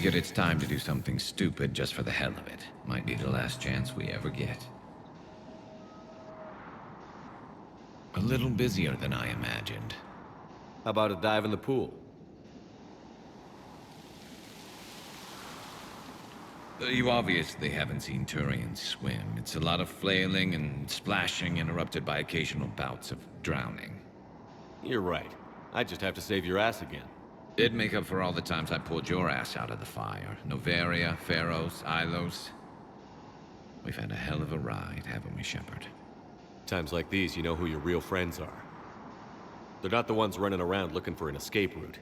figured it's time to do something stupid just for the hell of it. Might be the last chance we ever get. A little busier than I imagined. How about a dive in the pool? You obviously haven't seen Turians swim. It's a lot of flailing and splashing, interrupted by occasional bouts of drowning. You're right. I just have to save your ass again. It'd make up for all the times I pulled your ass out of the fire. Noveria, Pharos, Ilos. We've had a hell of a ride, haven't we, Shepard? Times like these, you know who your real friends are. They're not the ones running around looking for an escape route.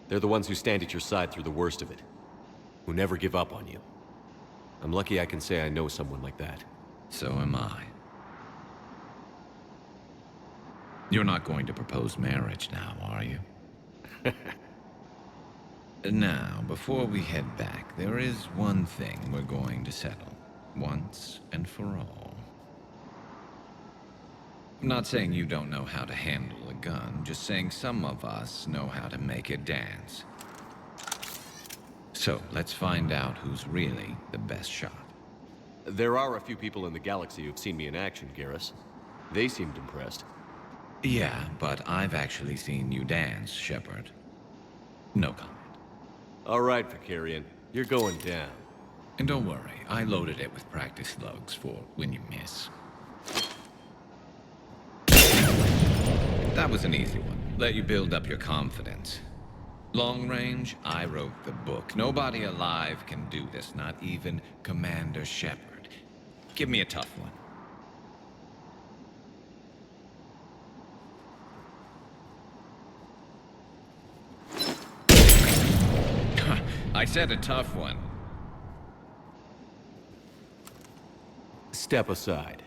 They're the ones who stand at your side through the worst of it. Who never give up on you. I'm lucky I can say I know someone like that. So am I. You're not going to propose marriage now, are you? Now, before we head back, there is one thing we're going to settle. Once and for all. I'm not saying you don't know how to handle a gun, just saying some of us know how to make it dance. So, let's find out who's really the best shot. There are a few people in the galaxy who've seen me in action, Garrus. They seemed impressed. Yeah, but I've actually seen you dance, Shepard. No comment. All right, Vicarian. You're going down. And don't worry, I loaded it with practice slugs for when you miss. That was an easy one. Let you build up your confidence. Long range, I wrote the book. Nobody alive can do this, not even Commander Shepard. Give me a tough one. I said a tough one. Step aside.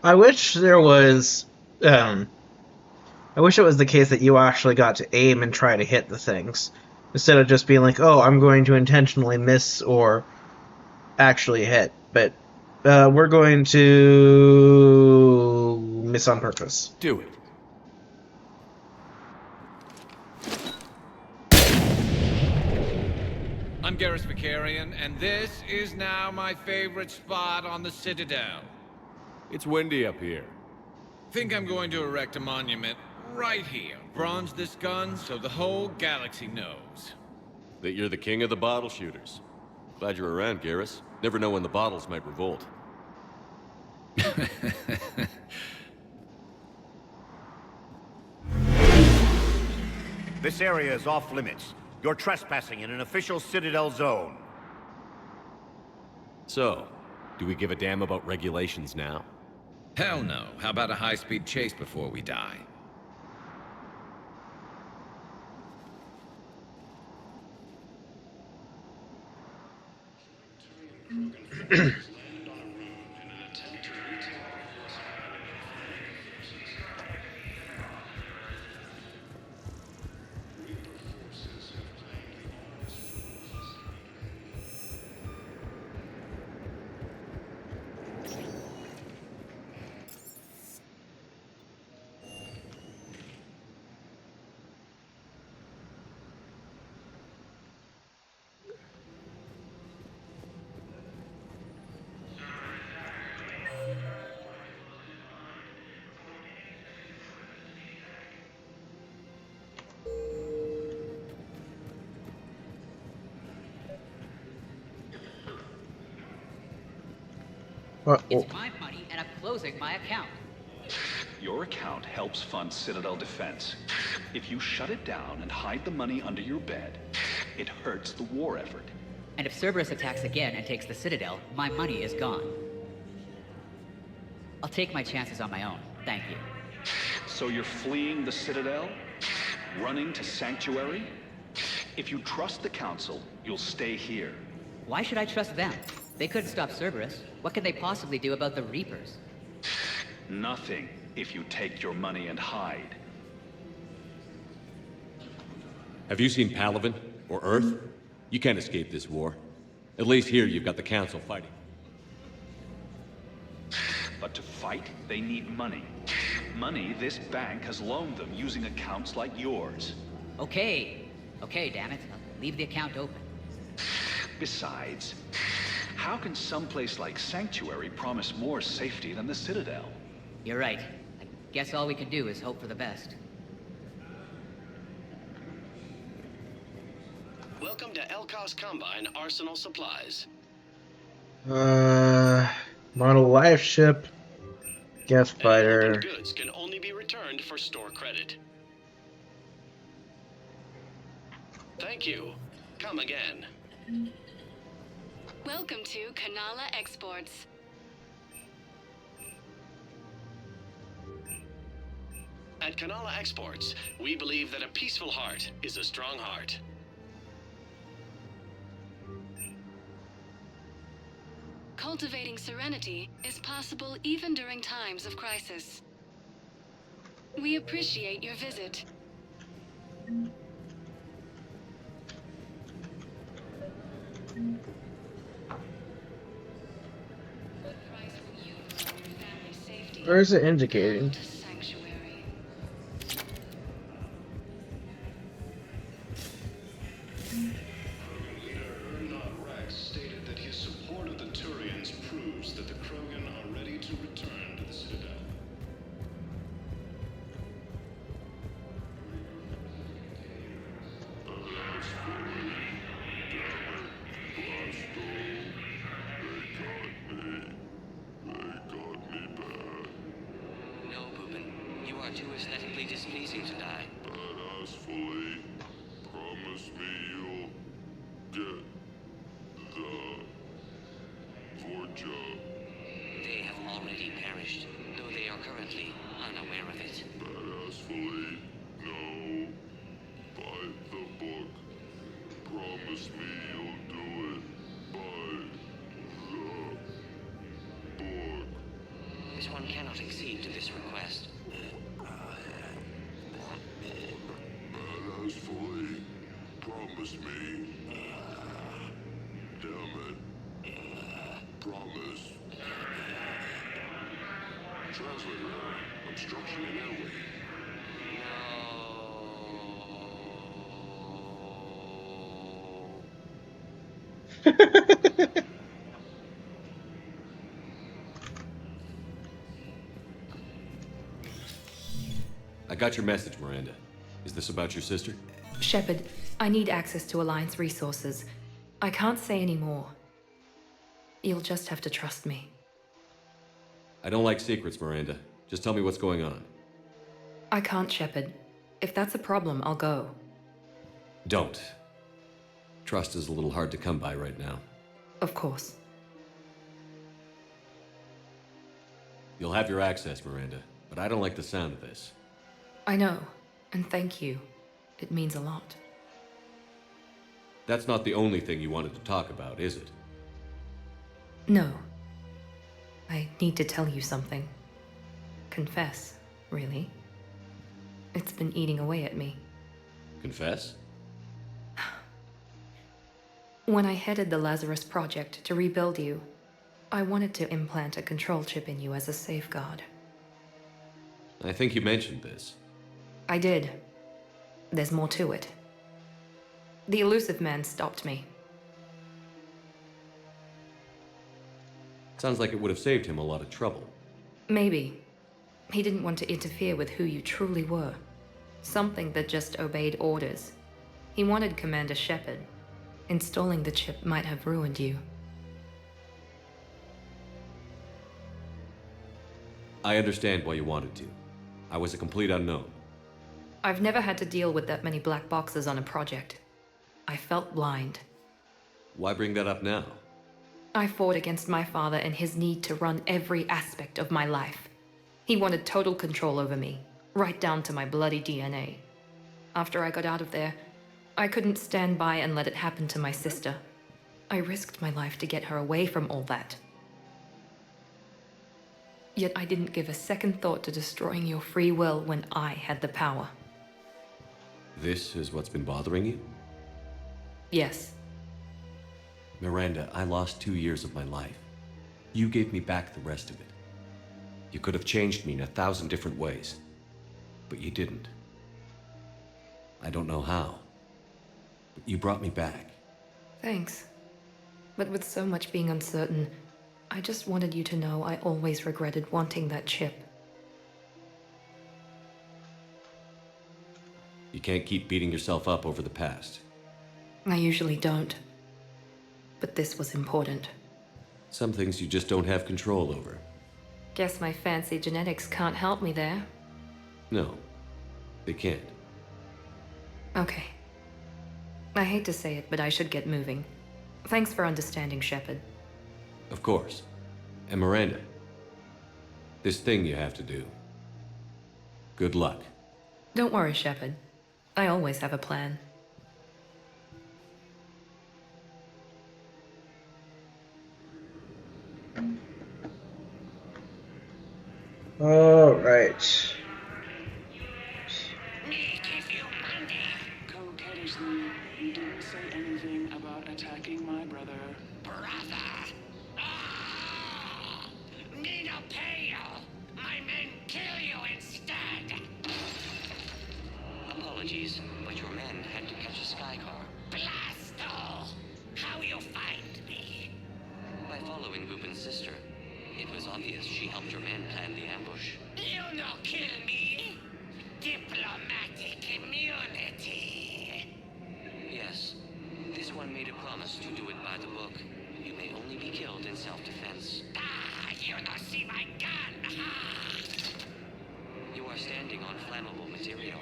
I wish there was, I wish it was the case that you actually got to aim and try to hit the things, instead of just being like, oh, I'm going to intentionally miss or actually hit. But we're going to miss on purpose. Do it. I'm Garrus Vicarian, and this is now my favorite spot on the Citadel. It's windy up here. Think I'm going to erect a monument right here. Bronze this gun so the whole galaxy knows. That you're the king of the bottle shooters. Glad you're around, Garrus. Never know when the bottles might revolt. This area is off limits. You're trespassing in an official Citadel zone. So, do we give a damn about regulations now? Hell no. How about a high-speed chase before we die? It's my money, and I'm closing my account. Your account helps fund Citadel defense. If you shut it down and hide the money under your bed, it hurts the war effort. And if Cerberus attacks again and takes the Citadel, my money is gone. I'll take my chances on my own. Thank you. So you're fleeing the Citadel? Running to Sanctuary? If you trust the Council, you'll stay here. Why should I trust them? They couldn't stop Cerberus. What can they possibly do about the Reapers? Nothing, if you take your money and hide. Have you seen Palaven? Or Earth? You can't escape this war. At least here you've got the Council fighting. But to fight, they need money. Money this bank has loaned them using accounts like yours. Okay, damn it. I'll leave the account open. Besides, how can someplace like Sanctuary promise more safety than the Citadel? You're right. I guess all we can do is hope for the best. Welcome to Elkos Combine Arsenal Supplies. Model life ship, gas fighter. Opened goods can only be returned for store credit. Thank you. Come again. Welcome to Kanala Exports. At Kanala Exports, we believe that a peaceful heart is a strong heart. Cultivating serenity is possible even during times of crisis. We appreciate your visit. Where is it indicating? Stated that his support of the Turians proves that the Krogan are ready to return to the Citadel. No, Boobin. You are too aesthetically displeasing to die. Badass fully. Promise me you'll get the Vorja. They have already perished, though they are currently unaware of it. Badass fully. No. By the book. Promise me you'll do it. By the book. This one cannot accede to this request. Badass fully. Promise me. Damn it. Promise. Translator, obstruction in airway. I got your message, Miranda. Is this about your sister? Shepard, I need access to Alliance resources. I can't say any more. You'll just have to trust me. I don't like secrets, Miranda. Just tell me what's going on. I can't, Shepard. If that's a problem, I'll go. Don't. Trust is a little hard to come by right now. Of course. You'll have your access, Miranda, but I don't like the sound of this. I know, and thank you. It means a lot. That's not the only thing you wanted to talk about, is it? No. I need to tell you something. Confess, really. It's been eating away at me. Confess? When I headed the Lazarus Project to rebuild you, I wanted to implant a control chip in you as a safeguard. I think you mentioned this. I did. There's more to it. The elusive man stopped me. Sounds like it would have saved him a lot of trouble. Maybe. He didn't want to interfere with who you truly were. Something that just obeyed orders. He wanted Commander Shepard. Installing the chip might have ruined you. I understand why you wanted to. I was a complete unknown. I've never had to deal with that many black boxes on a project. I felt blind. Why bring that up now? I fought against my father and his need to run every aspect of my life. He wanted total control over me, right down to my bloody DNA. After I got out of there, I couldn't stand by and let it happen to my sister. I risked my life to get her away from all that. Yet I didn't give a second thought to destroying your free will when I had the power. This is what's been bothering you? Yes. Miranda, I lost 2 years of my life. You gave me back the rest of it. You could have changed me in 1,000 different ways, but you didn't. I don't know how. But you brought me back. Thanks. But with so much being uncertain, I just wanted you to know I always regretted wanting that chip. You can't keep beating yourself up over the past. I usually don't. But this was important. Some things you just don't have control over. Guess my fancy genetics can't help me there. No, they can't. Okay. I hate to say it, but I should get moving. Thanks for understanding, Shepard. Of course. And Miranda, this thing you have to do. Good luck. Don't worry, Shepard. I always have a plan. All right. Coquettishly, you didn't say anything about attacking my brother. Brother! Ah! Need to pay you! My men kill you instead! Apologies, but your men had to catch a sky car. Blasto! How you find me? By following Lupin's sister. It was obvious she helped your men plan the ambush. You no kill me! Diplomatic immunity! Yes. This one made a promise to do it by the book. You may only be killed in self-defense. Ah! You no see my gun! Ha! You are standing on flammable material.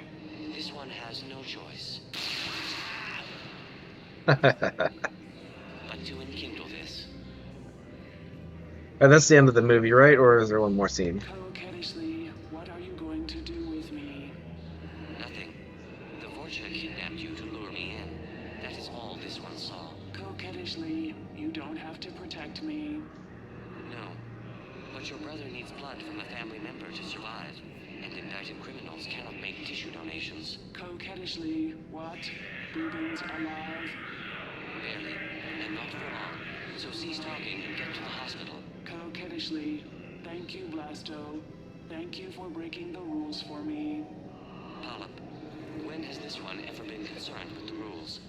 This one has no choice. But to enkindle this. That's the end of the movie, right? Or is there one more scene? Coquettishly, what are you going to do with me? Nothing. The Vorcha kidnapped you to lure me in. That is all this one saw. Coquettishly, you don't have to protect me. No. But your brother needs blood from a family member to survive. And indicted criminals cannot make tissue donations. Coquettishly, what? Rubens alive? Barely. And not for long. So cease talking and get to the hospital. Coquettishly, thank you, Blasto. Thank you for breaking the rules for me. Polyp, when has this one ever been concerned with the rules?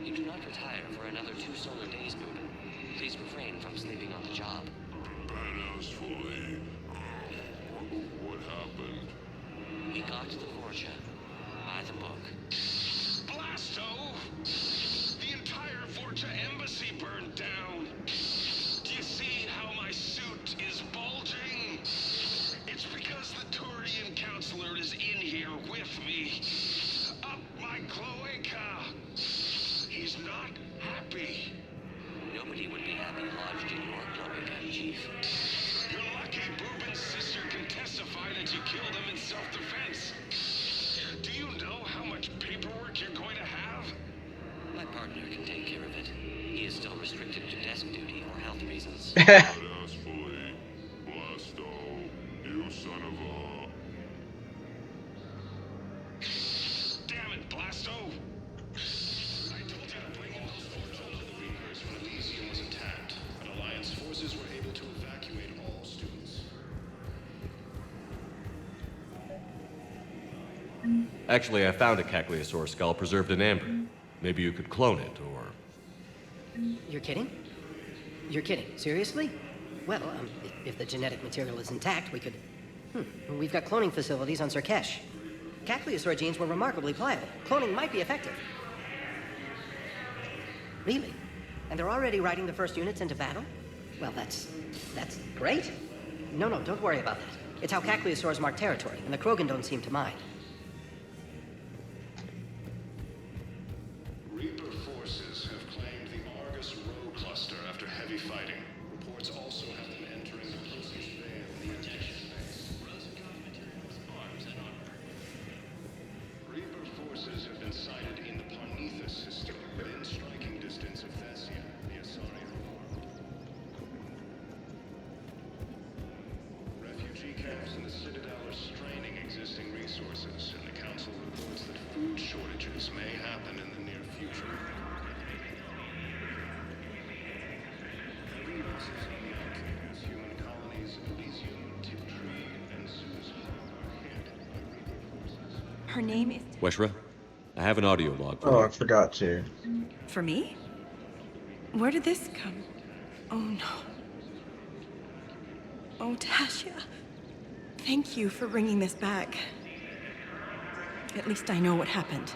You do not retire for another 2 solar days, Lupin. Please refrain from sleeping on the job. What happened? We got the Vorcha by the book. Blasto! The entire Vorcha embassy burned down. Do you see how my suit is bulging? It's because the Turian counselor is in here with me. Up my cloaca. He's not happy. Nobody would be happy lodged in your cloaca, Chief. You're lucky Boobin's sister can testify that you killed him in self-defense. Do you know how much paperwork you're going to have? My partner can take care of it. He is still restricted to desk duty for health reasons. Successfully, Blasto, you son of a... Damn it, Blasto! I told you to bring all those Vorcha to the Reapers when Elysium was attacked, and Alliance forces were able to evacuate all students. Actually, I found a Cagliasaur skull preserved in amber. Maybe you could clone it, or... You're kidding? You're kidding. Seriously? Well, if the genetic material is intact, we could... We've got cloning facilities on Surkesh. Cagliasaur genes were remarkably pliable. Cloning might be effective. Really? And they're already riding the first units into battle? Well, that's great. No, don't worry about that. It's how Cagliasaurs mark territory, and the Krogan don't seem to mind. Reaper forces have claimed the Argus Row cluster after heavy fighting. Reports also have them entering the closest bay of the attention base. Reaper forces have been sighted in the Parnithus system, within striking distance of Thessia, the Asarian world. Refugee camps in the Citadel are straining existing resources, and the Council reports that food shortages may happen in the near future. Grievances on the outliers, human colonies, Elysium, Tiptree, and Zeus are handled by Reaper forces. Her name is... Weshra, I have an audio log for Oh, you. I forgot to. For me? Where did this come? Oh no. Oh, Tasha. Thank you for bringing this back. At least I know what happened.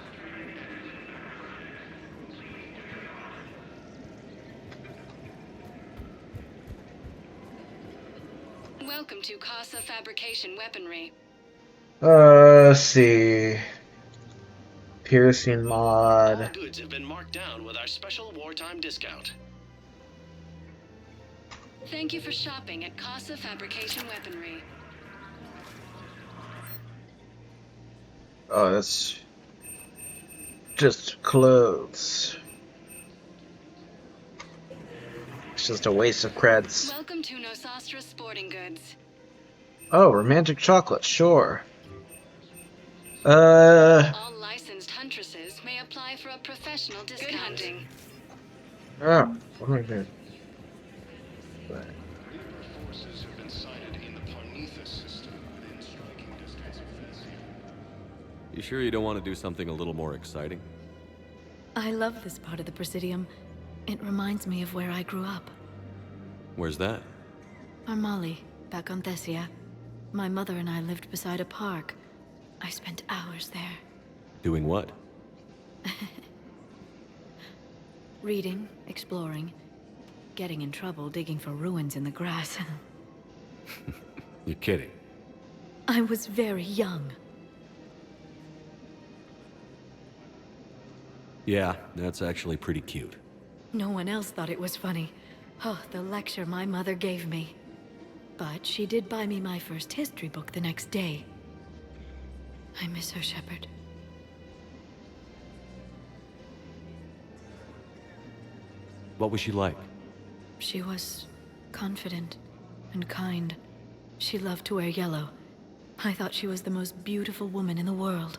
Welcome to Casa Fabrication Weaponry. Let's see. Piercing All mod. goods have been marked down with our special wartime discount. Thank you for shopping at Casa Fabrication Weaponry. Oh, that's just clothes. It's just a waste of creds. Welcome to Nosastra Sporting Goods. Oh, romantic chocolate, sure. All licensed huntresses may apply for a professional discount. Good hunting. Oh, what am I doing? Forces have been sighted in the Parnitha system within striking distance of Thessia. You sure you don't want to do something a little more exciting? I love this part of the Presidium. It reminds me of where I grew up. Where's that? Armali, back on Thessia. My mother and I lived beside a park. I spent hours there. Doing what? Reading, exploring, getting in trouble digging for ruins in the grass. You're kidding. I was very young. Yeah, that's actually pretty cute. No one else thought it was funny. Oh, the lecture my mother gave me. But she did buy me my first history book the next day. I miss her, Shepard. What was she like? She was confident and kind. She loved to wear yellow. I thought she was the most beautiful woman in the world.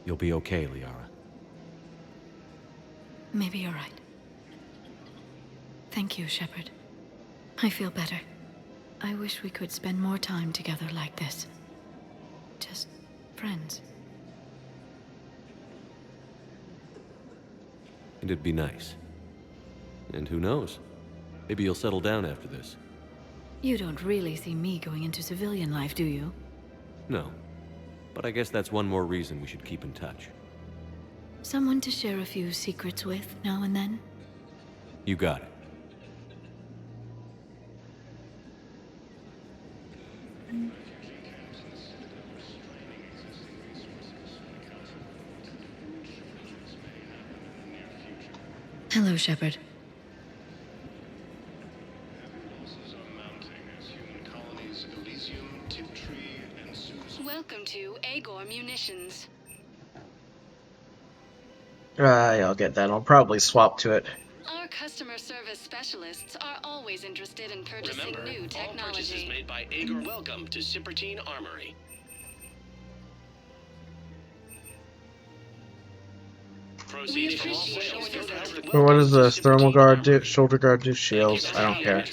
You'll be okay, Liara. Maybe you're right. Thank you, Shepard. I feel better. I wish we could spend more time together like this. Just friends. And it'd be nice. And who knows? Maybe you'll settle down after this. You don't really see me going into civilian life, do you? No. But I guess that's one more reason we should keep in touch. Someone to share a few secrets with now and then? You got it. Hello, Shepard. Welcome to Agor Munitions. I'll get that. I'll probably swap to it. Our customer service specialists are always interested in purchasing Remember, new all purchases technology. made by Agor. Welcome to Cippertine Armory. Proceeds from all sales go direct. But what does this thermal guard do? Shoulder guard do? Shields? I don't care.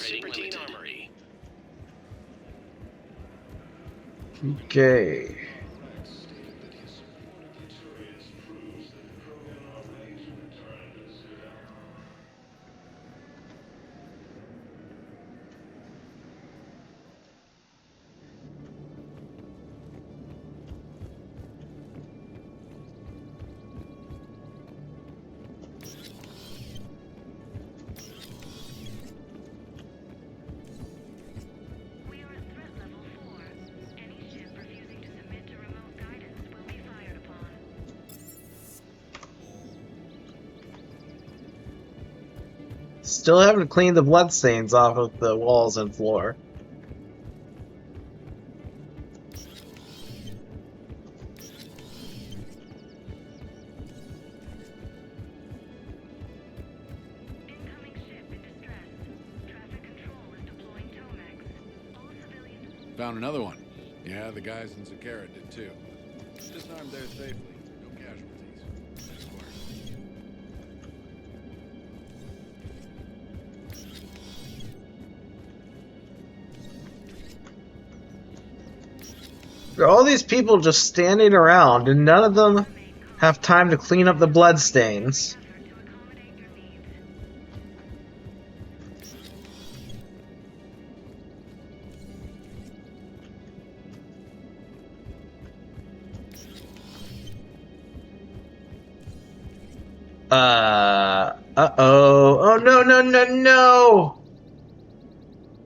Okay. Still haven't cleaned the bloodstains off of the walls and floor. Found another one. Yeah, the guys in Zakara did too. Disarmed there safely. No casualties. Nice work. There are all these people just standing around, and none of them have time to clean up the bloodstains. Uh-oh. Oh, no, no, no, no!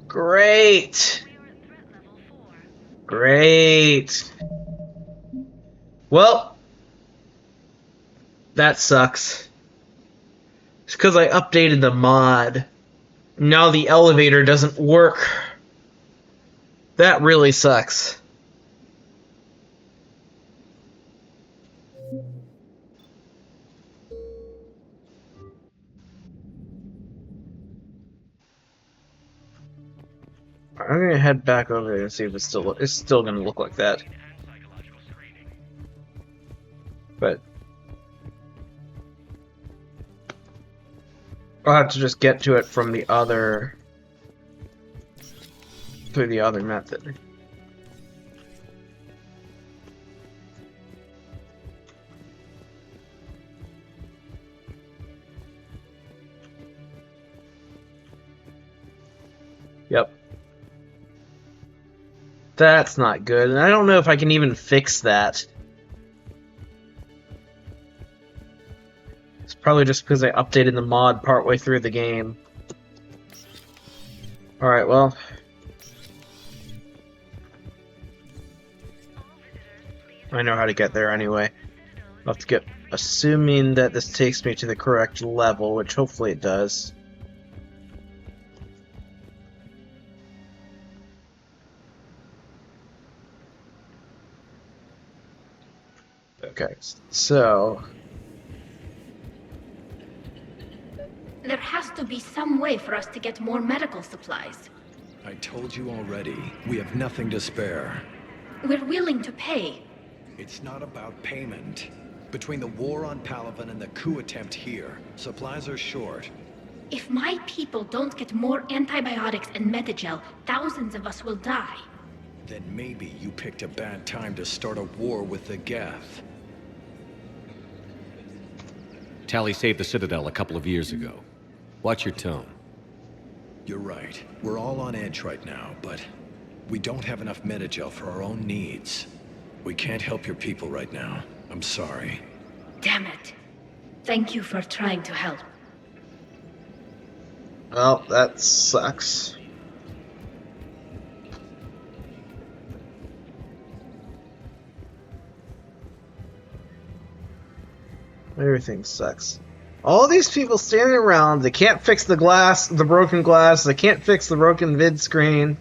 Great! Great! Well, that sucks. It's because I updated the mod. Now the elevator doesn't work. That really sucks. I'm gonna head back over there and see if it's still gonna look like that. But I'll have to just get to it from the other through the other method. Yep. That's not good, and I don't know if I can even fix that. It's probably just because I updated the mod partway through the game. Alright, well. I know how to get there anyway. I'll have to get... Assuming that this takes me to the correct level, which hopefully it does. Okay, so... There has to be some way for us to get more medical supplies. I told you already, we have nothing to spare. We're willing to pay. It's not about payment. Between the war on Palaven and the coup attempt here, supplies are short. If my people don't get more antibiotics and Medigel, thousands of us will die. Then maybe you picked a bad time to start a war with the Geth. Tali saved the Citadel a couple of years ago. Watch your tone. You're right. We're all on edge right now, but we don't have enough Medigel for our own needs. We can't help your people right now. I'm sorry. Damn it. Thank you for trying to help. Well, that sucks. Everything sucks. All these people standing around, they can't fix the broken glass, they can't fix the broken vid screen.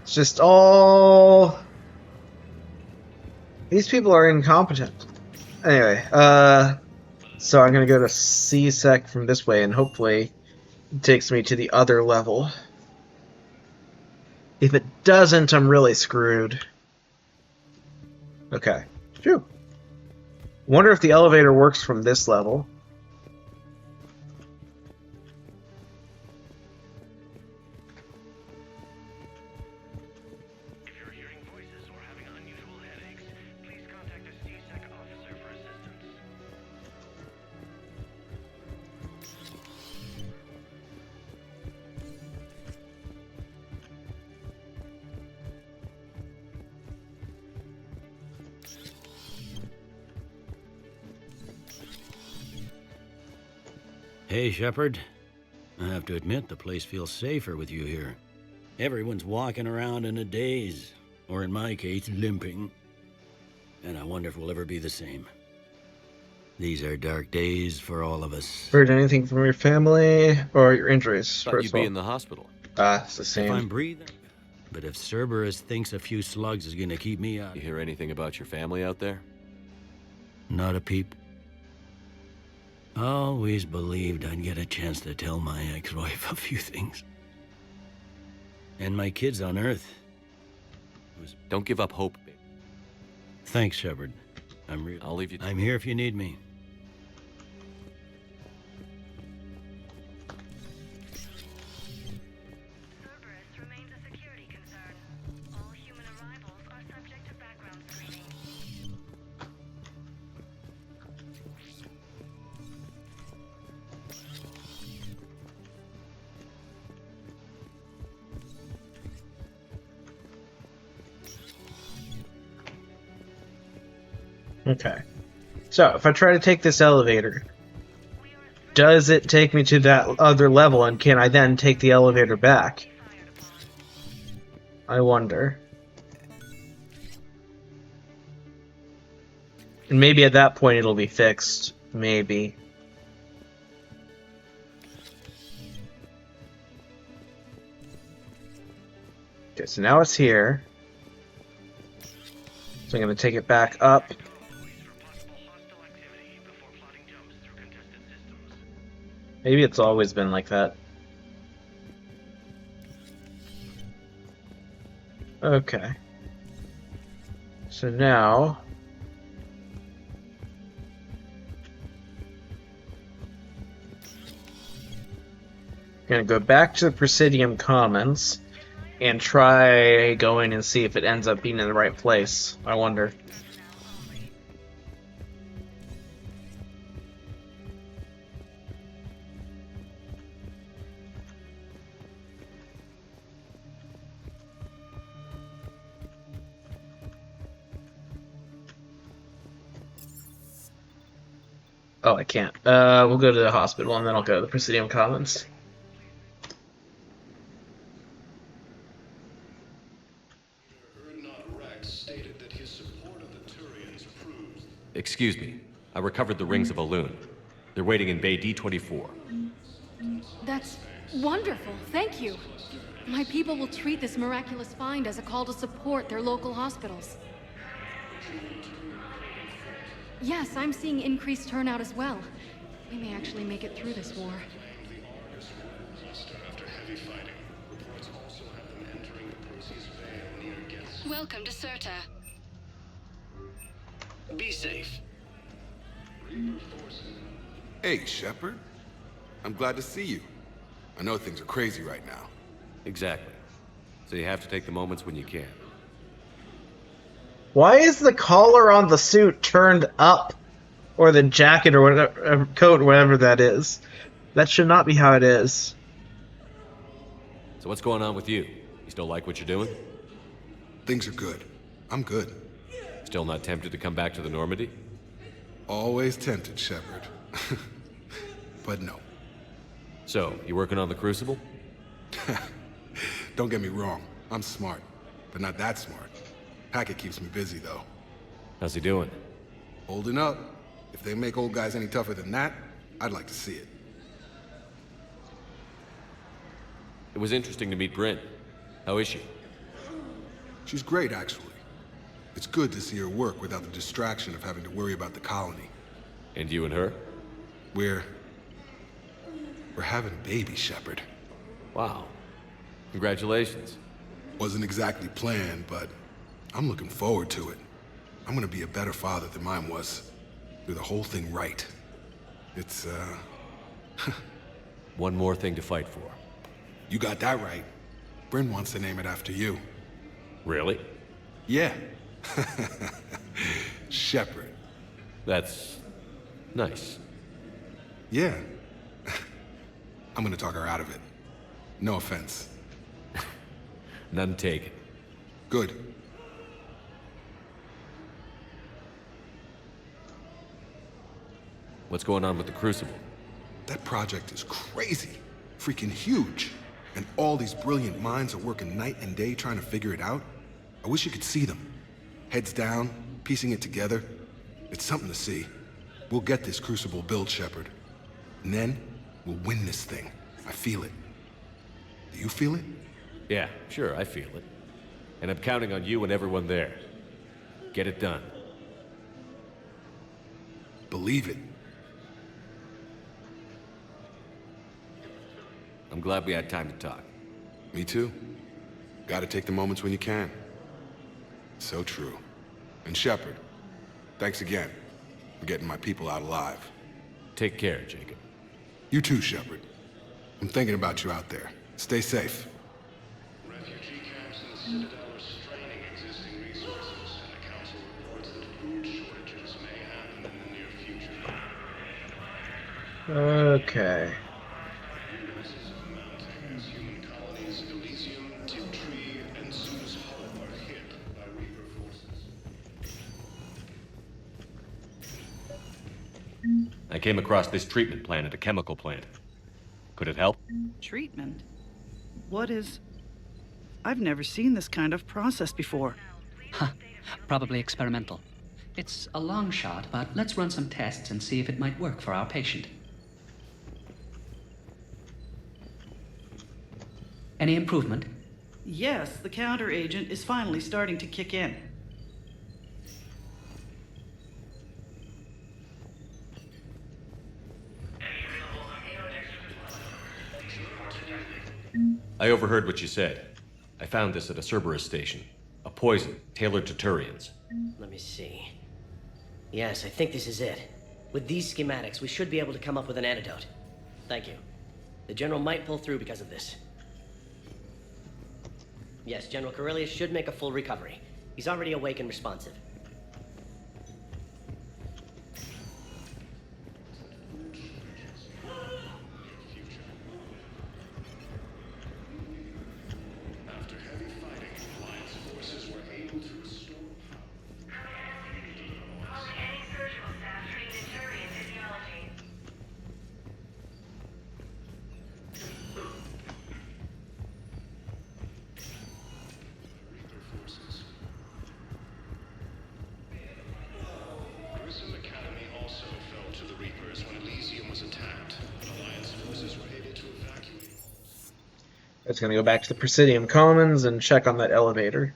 It's just all... These people are incompetent. Anyway, so I'm gonna go to C-Sec from this way, and hopefully it takes me to the other level. If it doesn't, I'm really screwed. Okay. Phew. Wonder if the elevator works from this level. If you're hearing voices or having unusual headaches, please contact a C-Sec officer for assistance. Hey, Shepard. I have to admit, the place feels safer with you here. Everyone's walking around in a daze, or in my case, limping. And I wonder if we'll ever be the same. These are dark days for all of us. Heard anything from your family or your injuries? Thought you'd be in the hospital. It's the same. If I'm breathing. But if Cerberus thinks a few slugs is gonna keep me out... You hear anything about your family out there? Not a peep. Always believed I'd get a chance to tell my ex-wife a few things. And my kids on Earth. Don't give up hope, babe. Thanks, Shepard. I'll leave you. I'm here if you need me. Cerberus remains a security concern. All human arrivals are subject to background Okay. So, if I try to take this elevator, does it take me to that other level, and can I then take the elevator back? I wonder. And maybe at that point it'll be fixed. Maybe. Okay, so now it's here. So I'm going to take it back up. Maybe it's always been like that. Okay. So now... I'm going to go back to the Presidium Commons and try going and see if it ends up being in the right place. I wonder. Oh, I can't. We'll go to the hospital and then I'll go to the Presidium Commons. Excuse me. I recovered the rings of Elune. They're waiting in Bay D24. That's wonderful. Thank you. My people will treat this miraculous find as a call to support their local hospitals. Yes, I'm seeing increased turnout as well. We may actually make it through this war. Welcome to Cirta. Be safe. Hey, Shepard. I'm glad to see you. I know things are crazy right now. Exactly. So you have to take the moments when you can. Why is the collar on the suit turned up? Or the jacket or whatever, coat, whatever that is. That should not be how it is. So what's going on with you? You still like what you're doing? Things are good. I'm good. Still not tempted to come back to the Normandy? Always tempted, Shepard. But no. So, you working on the Crucible? Don't get me wrong. I'm smart. But not that smart. Hackett keeps me busy, though. How's he doing? Holding up. If they make old guys any tougher than that, I'd like to see it. It was interesting to meet Bryn. How is she? She's great, actually. It's good to see her work without the distraction of having to worry about the colony. And you and her? We're having a baby, Shepard. Wow. Congratulations. Wasn't exactly planned, but I'm looking forward to it. I'm gonna be a better father than mine was. Do the whole thing right. It's, One more thing to fight for. You got that right. Bryn wants to name it after you. Really? Yeah. Shepard. That's... nice. Yeah. I'm gonna talk her out of it. No offense. None taken. Good. What's going on with the Crucible? That project is crazy. Freaking huge. And all these brilliant minds are working night and day trying to figure it out. I wish you could see them. Heads down, piecing it together. It's something to see. We'll get this Crucible built, Shepard. And then, we'll win this thing. I feel it. Do you feel it? Yeah, sure, I feel it. And I'm counting on you and everyone there. Get it done. Believe it. I'm glad we had time to talk. Me too. Gotta take the moments when you can. So true. And Shepard, thanks again for getting my people out alive. Take care, Jacob. You too, Shepard. I'm thinking about you out there. Stay safe. Refugee camps in the Citadel are straining existing resources, and the Council reports that food shortages may happen in the near future. Okay. Crises are mounting as human colonies Elysium, Tiptree, and Zeus Hope are hit by Reaper forces. I came across this treatment plant at a chemical plant. Could it help? Treatment? What is... I've never seen this kind of process before. Huh. Probably experimental. It's a long shot, but let's run some tests and see if it might work for our patient. Any improvement? Yes, the counter agent is finally starting to kick in. I overheard what you said. I found this at a Cerberus station. A poison tailored to Turians. Let me see. Yes, I think this is it. With these schematics, we should be able to come up with an antidote. Thank you. The General might pull through because of this. Yes, General Corellius should make a full recovery. He's already awake and responsive. It's going to go back to the Presidium Commons and check on that elevator.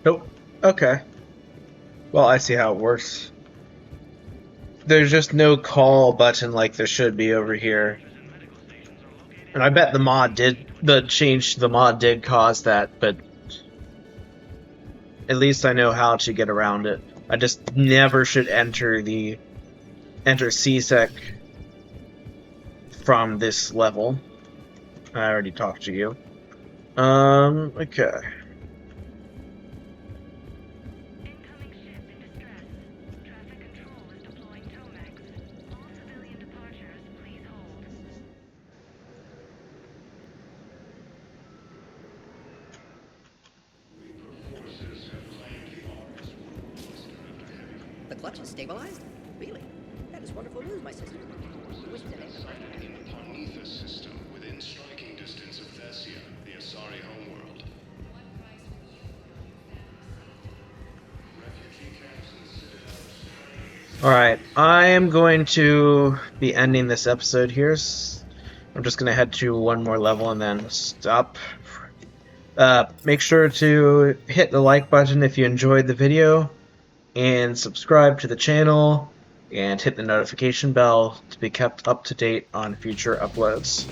Nope. Okay. Well, I see how it works. There's just no call button like there should be over here. And I bet the change to the mod did cause that, but at least I know how to get around it. I just never should enter CSEC from this level. I already talked to you. Okay. The clutch is stabilized? Really? That is wonderful news, my sister. We wish to end the In the Parnithus system, within striking distance of Thessia, the Asari homeworld. Refugee camps and citadels. Alright, I am going to be ending this episode here. I'm just going to head to one more level and then stop. Make sure to hit the like button if you enjoyed the video, and subscribe to the channel, and hit the notification bell to be kept up to date on future uploads.